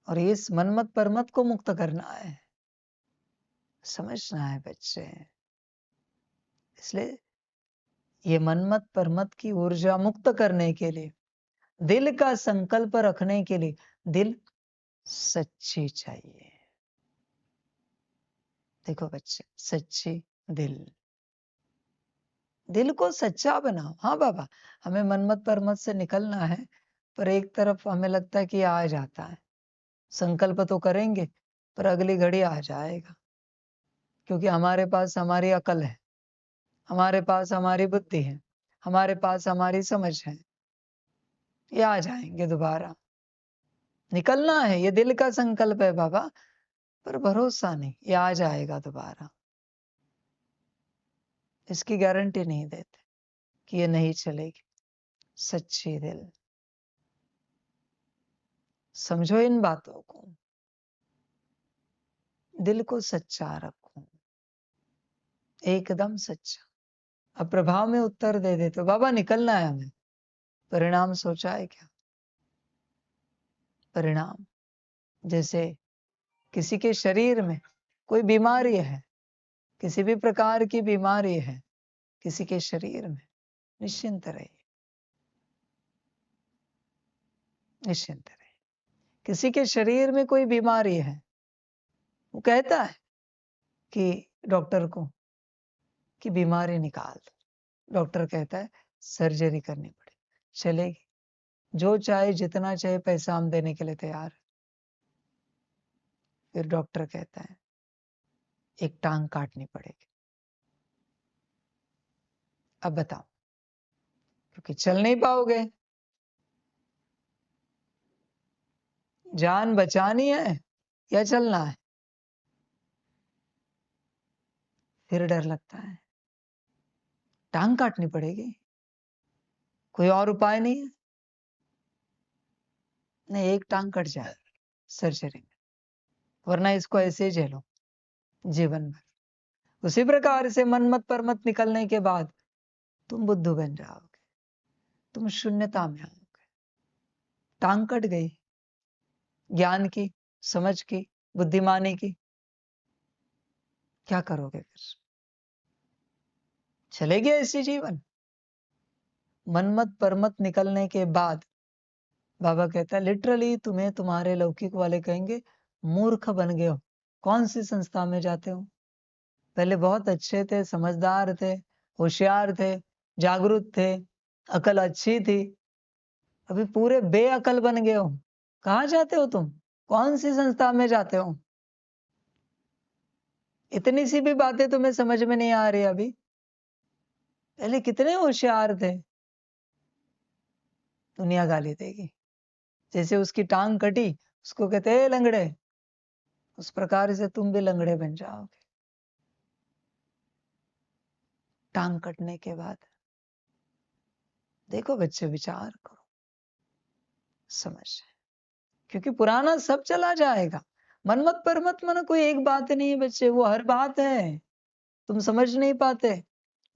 Speaker 1: और इस मनमत परमत को मुक्त करना है, समझना है बच्चे। इसलिए ये मनमत परमत की ऊर्जा मुक्त करने के लिए, दिल का संकल्प रखने के लिए दिल सच्ची चाहिए। देखो बच्चे, सच्ची दिल। दिल को सच्चा बनाओ। हाँ बाबा, हमें मनमत परमत से निकलना है, पर एक तरफ हमें लगता है कि आ जाता है। संकल्प तो करेंगे, पर अगली घड़ी आ जाएगा, क्योंकि हमारे पास हमारी अकल है, हमारे पास हमारी बुद्धि है, हमारे पास हमारी समझ है। ये आ जाएंगे दोबारा। निकलना है, ये दिल का संकल्प है बाबा, पर भरोसा नहीं, ये आ जाएगा दोबारा। इसकी गारंटी नहीं देते कि ये नहीं चलेगी। सच्ची दिल। समझो इन बातों को। दिल को सच्चा रखो, एकदम सच्चा। अब प्रभाव में उत्तर दे देते हो, बाबा निकलना है हमें, परिणाम सोचा है क्या? परिणाम जैसे किसी के शरीर में कोई बीमारी है, किसी भी प्रकार की बीमारी है किसी के शरीर में, निश्चिंत रहिए, निश्चिंत रहिए। किसी के शरीर में कोई बीमारी है, वो कहता है कि डॉक्टर को कि बीमारी निकाल दो। डॉक्टर कहता है सर्जरी करनी पड़े, चलेगी। जो चाहे जितना चाहे पैसा हम देने के लिए तैयार। फिर डॉक्टर कहता है एक टांग काटनी पड़ेगी। अब बताओ, क्योंकि चल नहीं पाओगे, जान बचानी है या चलना है। फिर डर लगता है, टांग काटनी पड़ेगी, कोई और उपाय नहीं है। नहीं, एक टांग कट जाए सर्जरी में, वरना इसको ऐसे ही झेलो जीवन भर। उसी प्रकार से मनमत परमत निकलने के बाद तुम बुद्धू बन जाओगे, तुम शून्यता में आओगे। टांग कट गई, ज्ञान की, समझ की, बुद्धिमानी की, क्या करोगे फिर? चलेगी ऐसी जीवन? मनमत परमत निकलने के बाद बाबा कहता है लिटरली तुम्हें तुम्हारे लौकिक वाले कहेंगे मूर्ख बन गए हो। कौन सी संस्था में जाते हो? पहले बहुत अच्छे थे, समझदार थे, होशियार थे, जागरूक थे, अकल अच्छी थी, अभी पूरे बेअकल बन गए हो। कहाँ जाते हो तुम? कौन सी संस्था में जाते हो? इतनी सी भी बातें तुम्हें समझ में नहीं आ रही अभी? पहले कितने होशियार थे। दुनिया गाली देगी। जैसे उसकी टांग कटी, उसको कहते हैं लंगड़े, उस प्रकार से तुम भी लंगड़े बन जाओगे। टांग कटने के बाद देखो बच्चे, विचार करो, समझ, क्योंकि पुराना सब चला जाएगा। मनमत परमत मन कोई एक बात नहीं है बच्चे, वो हर बात है, तुम समझ नहीं पाते।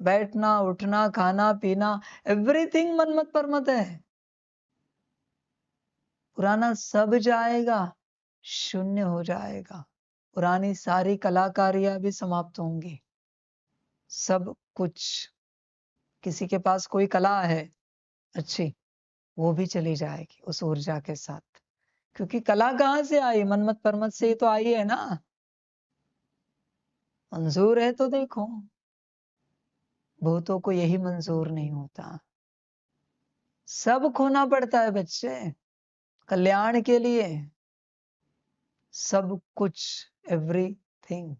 Speaker 1: बैठना, उठना, खाना, पीना, एवरीथिंग मनमत परमत है। पुराना सब जाएगा, शून्य हो जाएगा। पुरानी सारी कलाकारियां भी समाप्त होंगी, सब कुछ। किसी के पास कोई कला है अच्छी, वो भी चली जाएगी उस ऊर्जा के साथ। क्योंकि कला कहाँ से आई? मनमत परमत से ही तो आई है ना। मंजूर है तो देखो, भूतों को यही मंजूर नहीं होता। सब खोना पड़ता है बच्चे, कल्याण के लिए। सब कुछ, एवरीथिंग,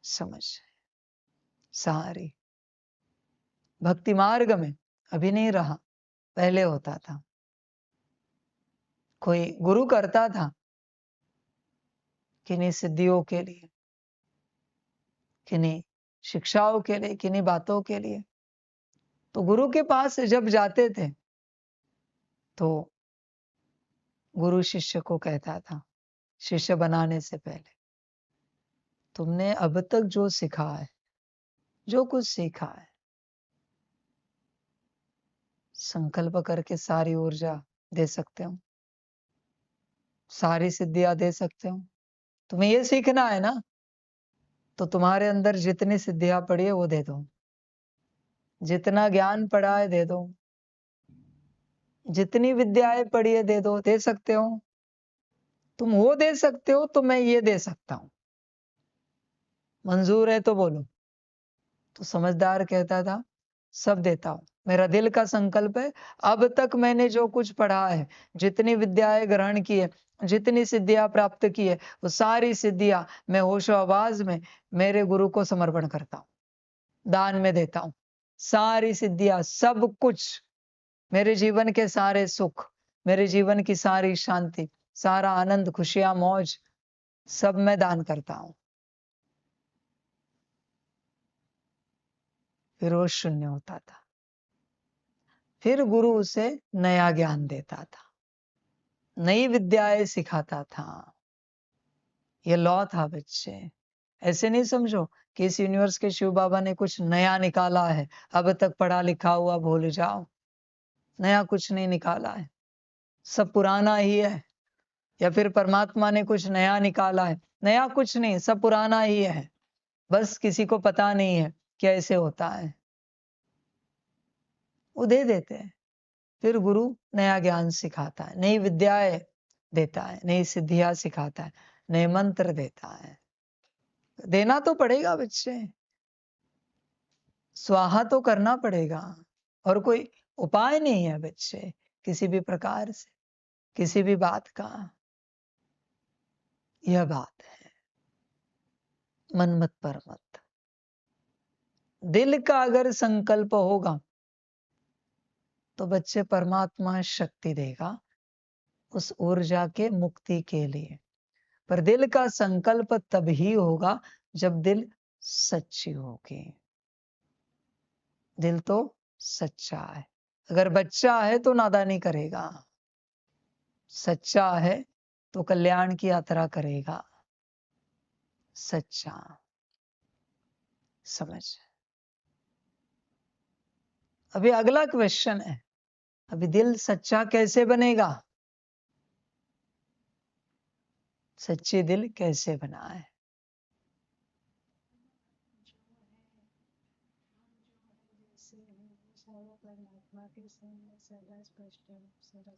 Speaker 1: समझ, सारी। भक्ति मार्ग में अभी नहीं रहा, पहले होता था। कोई गुरु करता था किन्हीं सिद्धियों के लिए, किन्हीं शिक्षाओं के लिए, किन्हीं बातों के लिए। तो गुरु के पास जब जाते थे तो गुरु शिष्य को कहता था, शिष्य बनाने से पहले, तुमने अब तक जो सीखा है, जो कुछ सीखा है, संकल्प करके सारी ऊर्जा दे सकते हो, सारी सिद्धियां दे सकते हो। तुम्हें ये सीखना है ना, तो तुम्हारे अंदर जितनी सिद्धियां पड़ी है वो दे दो, जितना ज्ञान पड़ा है दे दो, जितनी विद्याएं पड़ी है दे दो। दे सकते हो? तुम वो दे सकते हो तो मैं ये दे सकता हूं। मंजूर है तो बोलो। तो समझदार कहता था सब देता हूं, मेरा दिल का संकल्प है। अब तक मैंने जो कुछ पढ़ा है, जितनी विद्याएं ग्रहण की है, जितनी सिद्धियां प्राप्त की है, वो सारी सिद्धियां मैं होशो आवाज में मेरे गुरु को समर्पण करता हूं, दान में देता हूं। सारी सिद्धियां, सब कुछ, मेरे जीवन के सारे सुख, मेरे जीवन की सारी शांति, सारा आनंद, खुशियां, मौज, सब मैं दान करता हूं। फिर वो शून्य होता था। फिर गुरु उसे नया ज्ञान देता था, नई विद्याएं सिखाता था। ये लॉ था बच्चे। ऐसे नहीं समझो कि इस यूनिवर्स के शिव बाबा ने कुछ नया निकाला है, अब तक पढ़ा लिखा हुआ भूल जाओ। नया कुछ नहीं निकाला है, सब पुराना ही है। या फिर परमात्मा ने कुछ नया निकाला है? नया कुछ नहीं, सब पुराना ही है, बस किसी को पता नहीं है कि ऐसे होता है। वो दे देते हैं। फिर गुरु नया ज्ञान सिखाता है, नई विद्याएं देता है, नई सिद्धियां सिखाता है, नए मंत्र देता है। देना तो पड़ेगा बच्चे, स्वाहा तो करना पड़ेगा, और कोई उपाय नहीं है बच्चे किसी भी प्रकार से, किसी भी बात का। यह बात है, मन मत पर मत। दिल का अगर संकल्प होगा तो बच्चे परमात्मा शक्ति देगा उस ऊर्जा के मुक्ति के लिए। पर दिल का संकल्प तभी होगा जब दिल सच्ची होगी। दिल तो सच्चा है। अगर बच्चा है तो नादानी करेगा, सच्चा है तो कल्याण की यात्रा करेगा। सच्चा समझ। अभी अगला क्वेश्चन है, अभी दिल सच्चा कैसे बनेगा? सच्चे दिल कैसे बना है?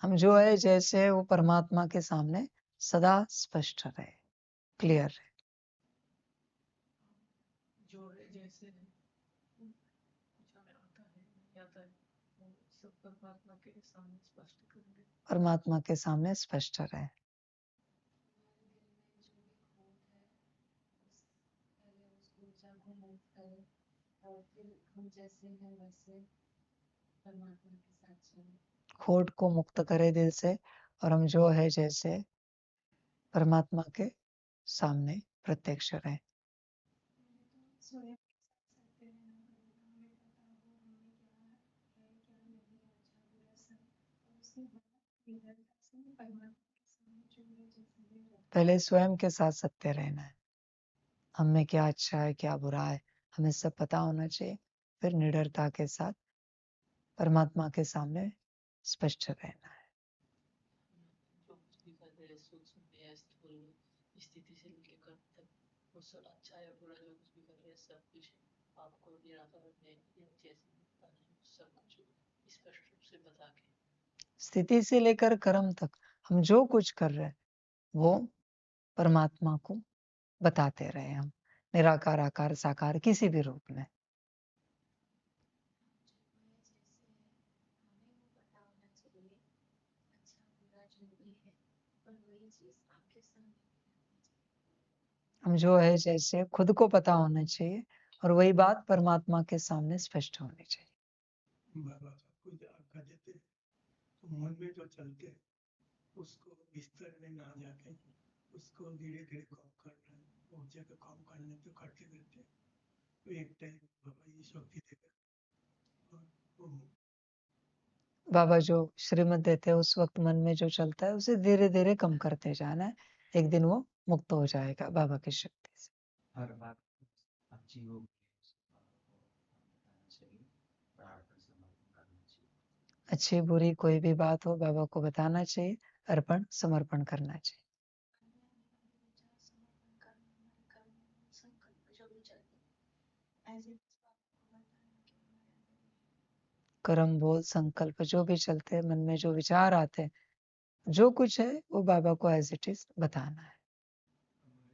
Speaker 1: हम जो है जैसे वो परमात्मा के सामने सदा स्पष्ट रहे, क्लियर रहे।
Speaker 4: जो है जैसे है, कुछ हमें आता है नहीं आता है, वो सब परमात्मा के सामने स्पष्ट करेंगे।
Speaker 1: परमात्मा के सामने स्पष्ट रहे।
Speaker 6: और फिर हम जैसे हैं वैसे परमात्मा के साथ चलें।
Speaker 1: खोट को मुक्त करे दिल से, और हम जो है जैसे परमात्मा के सामने प्रत्यक्ष रहे। पहले स्वयं के साथ सत्य रहना है। हम में क्या अच्छा है क्या बुरा है हमें सब पता होना चाहिए। फिर निडरता के साथ परमात्मा के सामने स्पष्ट रहना है।
Speaker 4: जो कुछ भी कर रहे हैं, सूक्ष्म में, स्थूल में, स्थिति से लेकर तक, वो सब अच्छा या बुरा जो कुछ भी कर रहे हैं, सब कुछ आपको निराकरण में जैसे सब कुछ स्पष्ट रूप से बता के,
Speaker 1: स्थिति से लेकर कर्म तक हम जो कुछ कर रहे हैं वो परमात्मा को बताते रहे। हम निराकार आकार साकार किसी भी रूप में। हम जो है जैसे खुद को पता होना चाहिए, और वही बात परमात्मा के सामने स्पष्ट होनी चाहिए।
Speaker 3: बाबा सब कुछ आज्ञा देते हैं, तो मन में जो चलते हैं उसको बिस्तर में ना जाके उसको धीरे धीरे कम करना है। ऊर्जा का कम करने तो करते करते तो एक टाइम बाबा ये शक्ति देगा। और वो
Speaker 1: बाबा जो श्रीमत देते हैं उस वक्त मन में जो चलता है उसे धीरे धीरे कम करते जाना है। एक दिन वो मुक्त हो जाएगा बाबा की शक्ति से।
Speaker 5: हर बात अच्छी हो बताना चाहिए, प्रार्थना समर्पण करना चाहिए।
Speaker 1: अच्छी बुरी कोई भी बात हो बाबा को बताना चाहिए, अर्पण समर्पण करना चाहिए। कर्म बोल संकल्प जो भी चलते हैं, मन में जो विचार आते हैं, जो कुछ है वो बाबा को एज इट इज बताना है।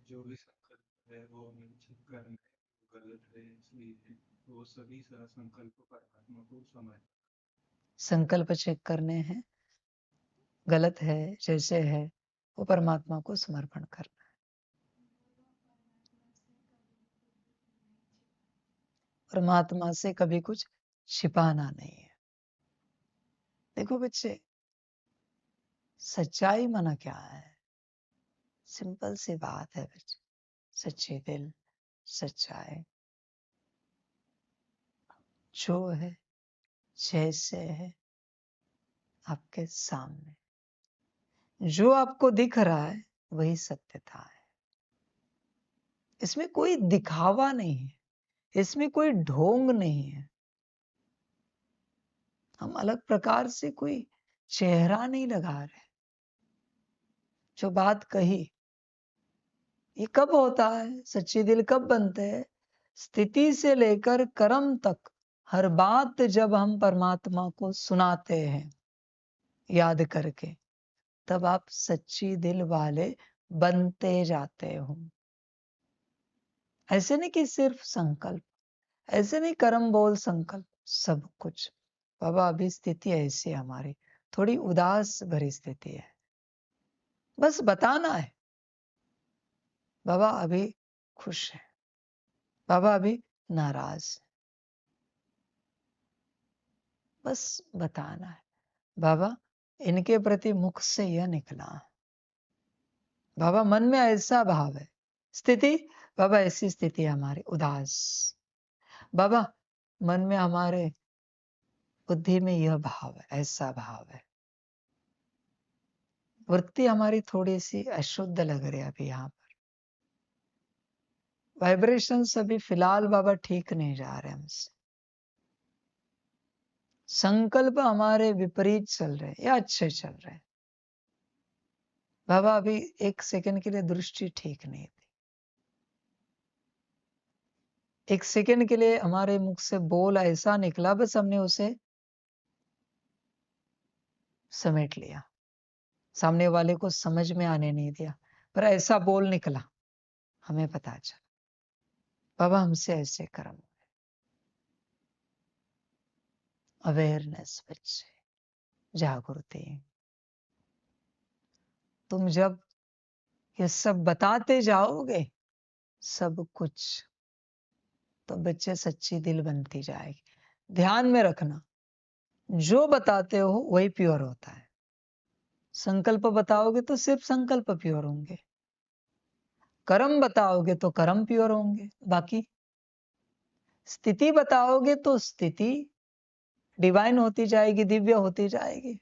Speaker 7: जो भी संकल्प है वो निश्चित करना है, गलत है इसलिए वो सभी संकल्प परमात्मा को समझ।
Speaker 1: संकल्प चेक करने हैं, गलत है जैसे है वो परमात्मा को समर्पण करना है। परमात्मा से कभी कुछ छिपाना नहीं है। देखो बच्चे, सच्चाई माना क्या है? सिंपल सी बात है बच्चे, सच्चे दिल, सच्चाई जो है जैसे है आपके सामने, जो आपको दिख रहा है वही सत्यता है। इसमें कोई दिखावा नहीं है, इसमें कोई ढोंग नहीं है। हम अलग प्रकार से कोई चेहरा नहीं लगा रहे। जो बात कही ये कब होता है? सच्चे दिल कब बनते हैं? स्थिति से लेकर कर्म तक हर बात जब हम परमात्मा को सुनाते हैं याद करके, तब आप सच्ची दिल वाले बनते जाते हो। ऐसे नहीं कि सिर्फ संकल्प, ऐसे नहीं कर्म बोल संकल्प, सब कुछ। बाबा अभी स्थिति ऐसी है हमारी, थोड़ी उदास भरी स्थिति है, बस बताना है। बाबा अभी खुश है, बाबा अभी नाराज है, बस बताना है। बाबा इनके प्रति मुख से यह निकला, बाबा मन में ऐसा भाव है, स्थिति बाबा ऐसी स्थिति है हमारी उदास, बाबा मन में हमारे बुद्धि में यह भाव है, ऐसा भाव है, वृत्ति हमारी थोड़ी सी अशुद्ध लग रही है अभी यहाँ पर, वाइब्रेशंस अभी फिलहाल बाबा ठीक नहीं जा रहे हमसे, संकल्प हमारे विपरीत चल रहे या अच्छे चल रहे। बाबा अभी एक सेकंड के लिए दृष्टि ठीक नहीं थी, एक सेकंड के लिए हमारे मुख से बोल ऐसा निकला, बस हमने उसे समेट लिया, सामने वाले को समझ में आने नहीं दिया, पर ऐसा बोल निकला, हमें पता चला बाबा हमसे ऐसे कर्म। अवेयरनेस बच्चे, जागृति। तुम जब ये सब बताते जाओगे सब कुछ, तो बच्चे सच्ची दिल बनती जाएगी। ध्यान में रखना, जो बताते हो वही प्योर होता है। संकल्प बताओगे तो सिर्फ संकल्प प्योर होंगे, कर्म बताओगे तो कर्म प्योर होंगे, बाकी स्थिति बताओगे तो स्थिति डिवाइन होती जाएगी, दिव्य होती जाएगी।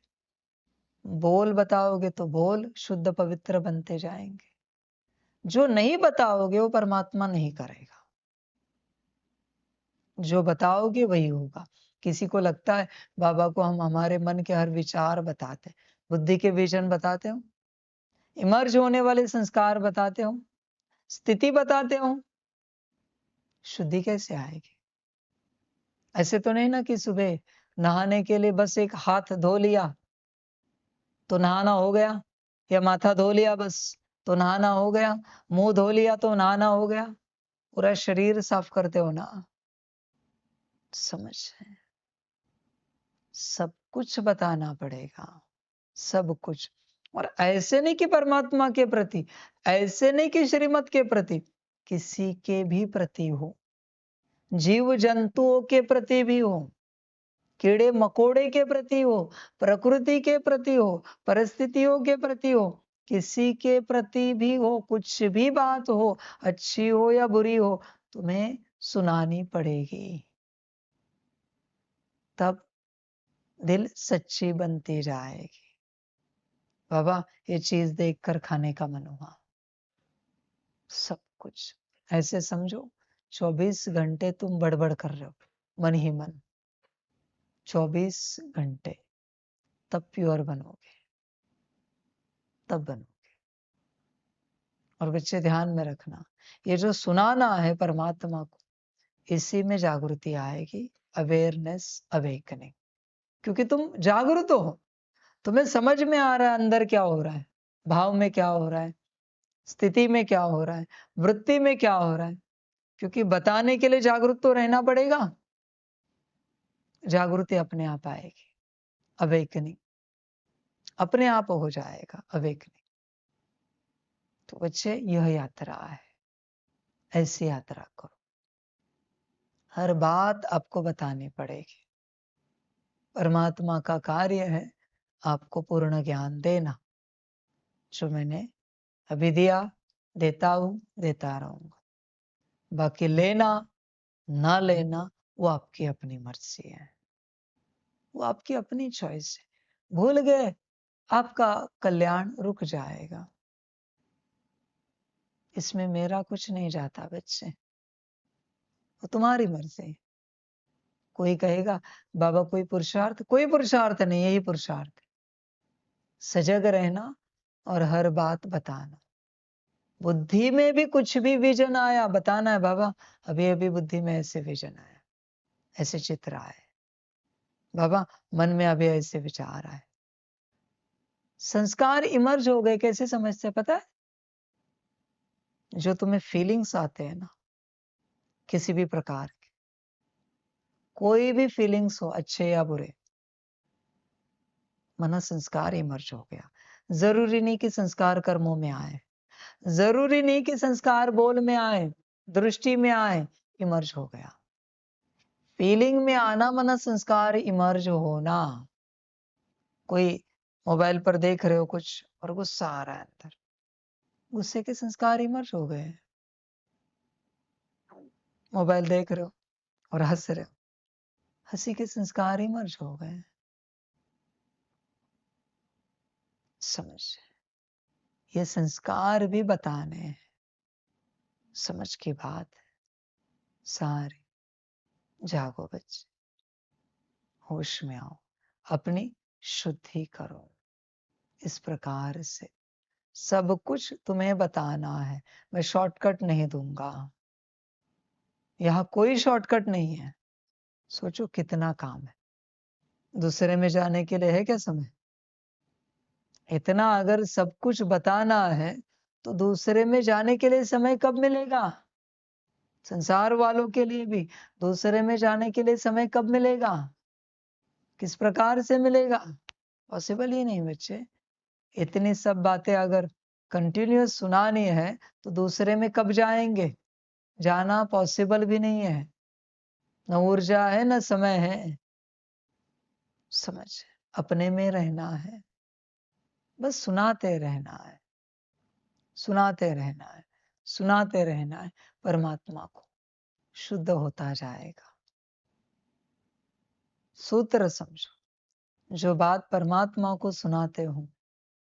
Speaker 1: बोल बताओगे तो बोल शुद्ध पवित्र बनते जाएंगे। जो नहीं बताओगे वो परमात्मा नहीं करेगा, जो बताओगे वही होगा। किसी को लगता है बाबा को हम हमारे मन के हर विचार बताते, बुद्धि के विजन बताते हो, इमर्ज होने वाले संस्कार बताते हो, स्थिति बताते हो, शुद्धि कैसे आएगी? ऐसे तो नहीं ना कि सुबह नहाने के लिए बस एक हाथ धो लिया तो नहाना हो गया, या माथा धो लिया बस तो नहाना हो गया, मुंह धो लिया तो नहाना हो गया, पूरा शरीर साफ करते हो ना। समझ है, सब कुछ बताना पड़ेगा, सब कुछ। और ऐसे नहीं कि परमात्मा के प्रति, ऐसे नहीं कि श्रीमत के प्रति, किसी के भी प्रति हो, जीव जंतुओं के प्रति भी हो, कीड़े मकोड़े के प्रति हो, प्रकृति के प्रति हो, परिस्थितियों के प्रति हो, किसी के प्रति भी हो, कुछ भी बात हो, अच्छी हो या बुरी हो, तुम्हें सुनानी पड़ेगी, तब दिल सच्ची बनती जाएगी। बाबा ये चीज देखकर खाने का मन हुआ, सब कुछ ऐसे समझो 24 घंटे तुम बड़बड़ कर रहे हो, मन ही मन, 24 घंटे, तब प्योर बनोगे, तब बनोगे। और बच्चे ध्यान में रखना, ये जो सुनाना है परमात्मा को, इसी में जागृति आएगी, अवेयरनेस, अवेकनिंग। क्योंकि तुम जागृत हो, तुम्हें समझ में आ रहा है अंदर क्या हो रहा है, भाव में क्या हो रहा है, स्थिति में क्या हो रहा है, वृत्ति में क्या हो रहा है। क्योंकि बताने के लिए जागरूक तो रहना पड़ेगा, जागृति अपने आप आएगी, अवेकनिंग अपने आप हो जाएगा, अवेकनिंग। तो बच्चे यह यात्रा है, ऐसी यात्रा करो, हर बात आपको बतानी पड़ेगी। परमात्मा का कार्य है आपको पूर्ण ज्ञान देना, जो मैंने अभी दिया, देता हूं, देता रहूंगा। बाकी लेना ना लेना वो आपकी अपनी मर्जी है, वो आपकी अपनी चॉइस है। भूल गए, आपका कल्याण रुक जाएगा, इसमें मेरा कुछ नहीं जाता बच्चे, वो तुम्हारी मर्जी। कोई कहेगा बाबा कोई पुरुषार्थ, कोई पुरुषार्थ नहीं, यही पुरुषार्थ, सजग रहना और हर बात बताना। बुद्धि में भी कुछ भी विजन आया, बताना है बाबा अभी अभी बुद्धि में ऐसे विजन आया, ऐसे चित्र आए, बाबा मन में अभी ऐसे विचार आए। संस्कार इमर्ज हो गए, कैसे समझते पता है? जो तुम्हें फीलिंग्स आते हैं ना, किसी भी प्रकार के, कोई भी फीलिंग्स हो, अच्छे या बुरे, मन संस्कार इमर्ज हो गया। जरूरी नहीं कि संस्कार कर्मों में आए, जरूरी नहीं कि संस्कार बोल में आए, दृष्टि में आए, इमर्ज हो गया। फीलिंग में आना मन संस्कार इमर्ज होना। कोई मोबाइल पर देख रहे हो कुछ और गुस्सा आ रहा है अंदर, गुस्से के संस्कार इमर्ज हो गए। मोबाइल देख रहे हो और हंस रहे हो, हंसी के संस्कार इमर्ज हो गए। समझ, ये संस्कार भी बताने हैं। समझ की बात है सारी। जागो बच्चे, होश में आओ, अपनी शुद्धि करो। इस प्रकार से सब कुछ तुम्हें बताना है। मैं शॉर्टकट नहीं दूंगा, यहां कोई शॉर्टकट नहीं है। सोचो कितना काम है, दूसरे में जाने के लिए है क्या समय? इतना अगर सब कुछ बताना है तो दूसरे में जाने के लिए समय कब मिलेगा? संसार वालों के लिए भी दूसरे में जाने के लिए समय कब मिलेगा? किस प्रकार से मिलेगा? पॉसिबल ही नहीं बच्चे। इतनी सब बातें अगर कंटिन्यूअस सुनानी है तो दूसरे में कब जाएंगे? जाना पॉसिबल भी नहीं है, न ऊर्जा है न समय है। समझ, अपने में रहना है, बस सुनाते रहना है, सुनाते रहना है, सुनाते रहना है। परमात्मा को शुद्ध होता जाएगा। सूत्र समझो, जो बात परमात्मा को सुनाते हो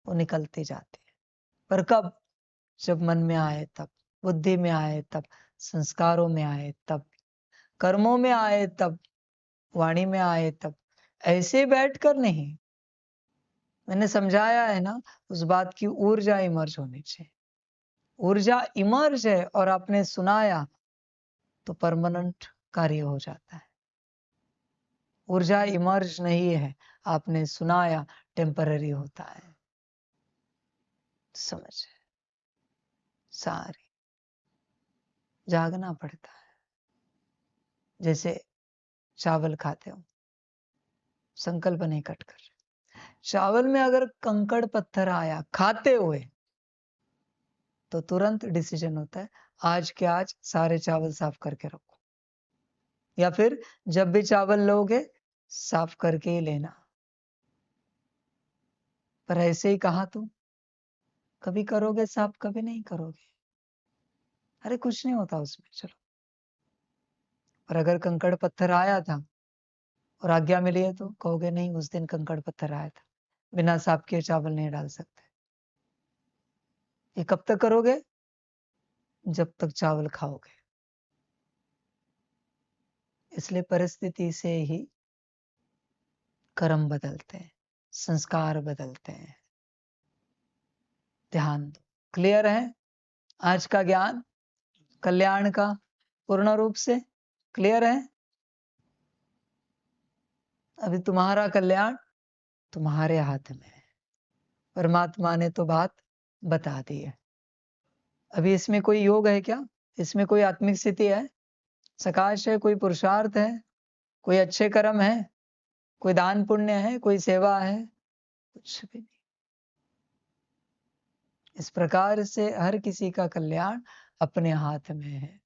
Speaker 1: वो निकलती जाती है। पर कब? जब मन में आए तब, बुद्धि में आए तब, संस्कारों में आए तब, कर्मों में आए तब, वाणी में आए तब। ऐसे बैठकर नहीं। मैंने समझाया है ना, उस बात की ऊर्जा इमर्ज होनी चाहिए। ऊर्जा इमर्ज है और आपने सुनाया तो परमानेंट कार्य हो जाता है। ऊर्जा इमर्ज नहीं है, आपने सुनाया, टेम्पररी होता है। समझ, सारी जागना पड़ता है। जैसे चावल खाते हो, संकल्प नहीं कट कर, चावल में अगर कंकड़ पत्थर आया खाते हुए तो तुरंत डिसीजन होता है, आज के आज सारे चावल साफ करके रखो, या फिर जब भी चावल लोगे साफ करके ही लेना। पर ऐसे ही कहा तुम कभी करोगे साफ, कभी नहीं करोगे। अरे कुछ नहीं होता उसमें, चलो। पर अगर कंकड़ पत्थर आया था और आज्ञा मिली है तो कहोगे नहीं, उस दिन कंकड़ पत्थर आया था, बिना साफ किए चावल नहीं डाल सकते। ये कब तक करोगे? जब तक चावल खाओगे। इसलिए परिस्थिति से ही कर्म बदलते हैं, संस्कार बदलते हैं। ध्यान दो। क्लियर है आज का ज्ञान कल्याण का? पूर्ण रूप से क्लियर है? अभी तुम्हारा कल्याण तुम्हारे हाथ में है। परमात्मा ने तो बात बता दी है। अभी इसमें कोई योग है क्या? इसमें कोई आत्मिक स्थिति है, सकाश है, कोई पुरुषार्थ है, कोई अच्छे कर्म है, कोई दान पुण्य है, कोई सेवा है? कुछ भी नहीं। इस प्रकार से हर किसी का कल्याण अपने हाथ में है।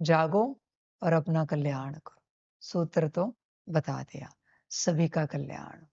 Speaker 1: जागो और अपना कल्याण करो। सूत्र तो बता दिया, सभी का कल्याण।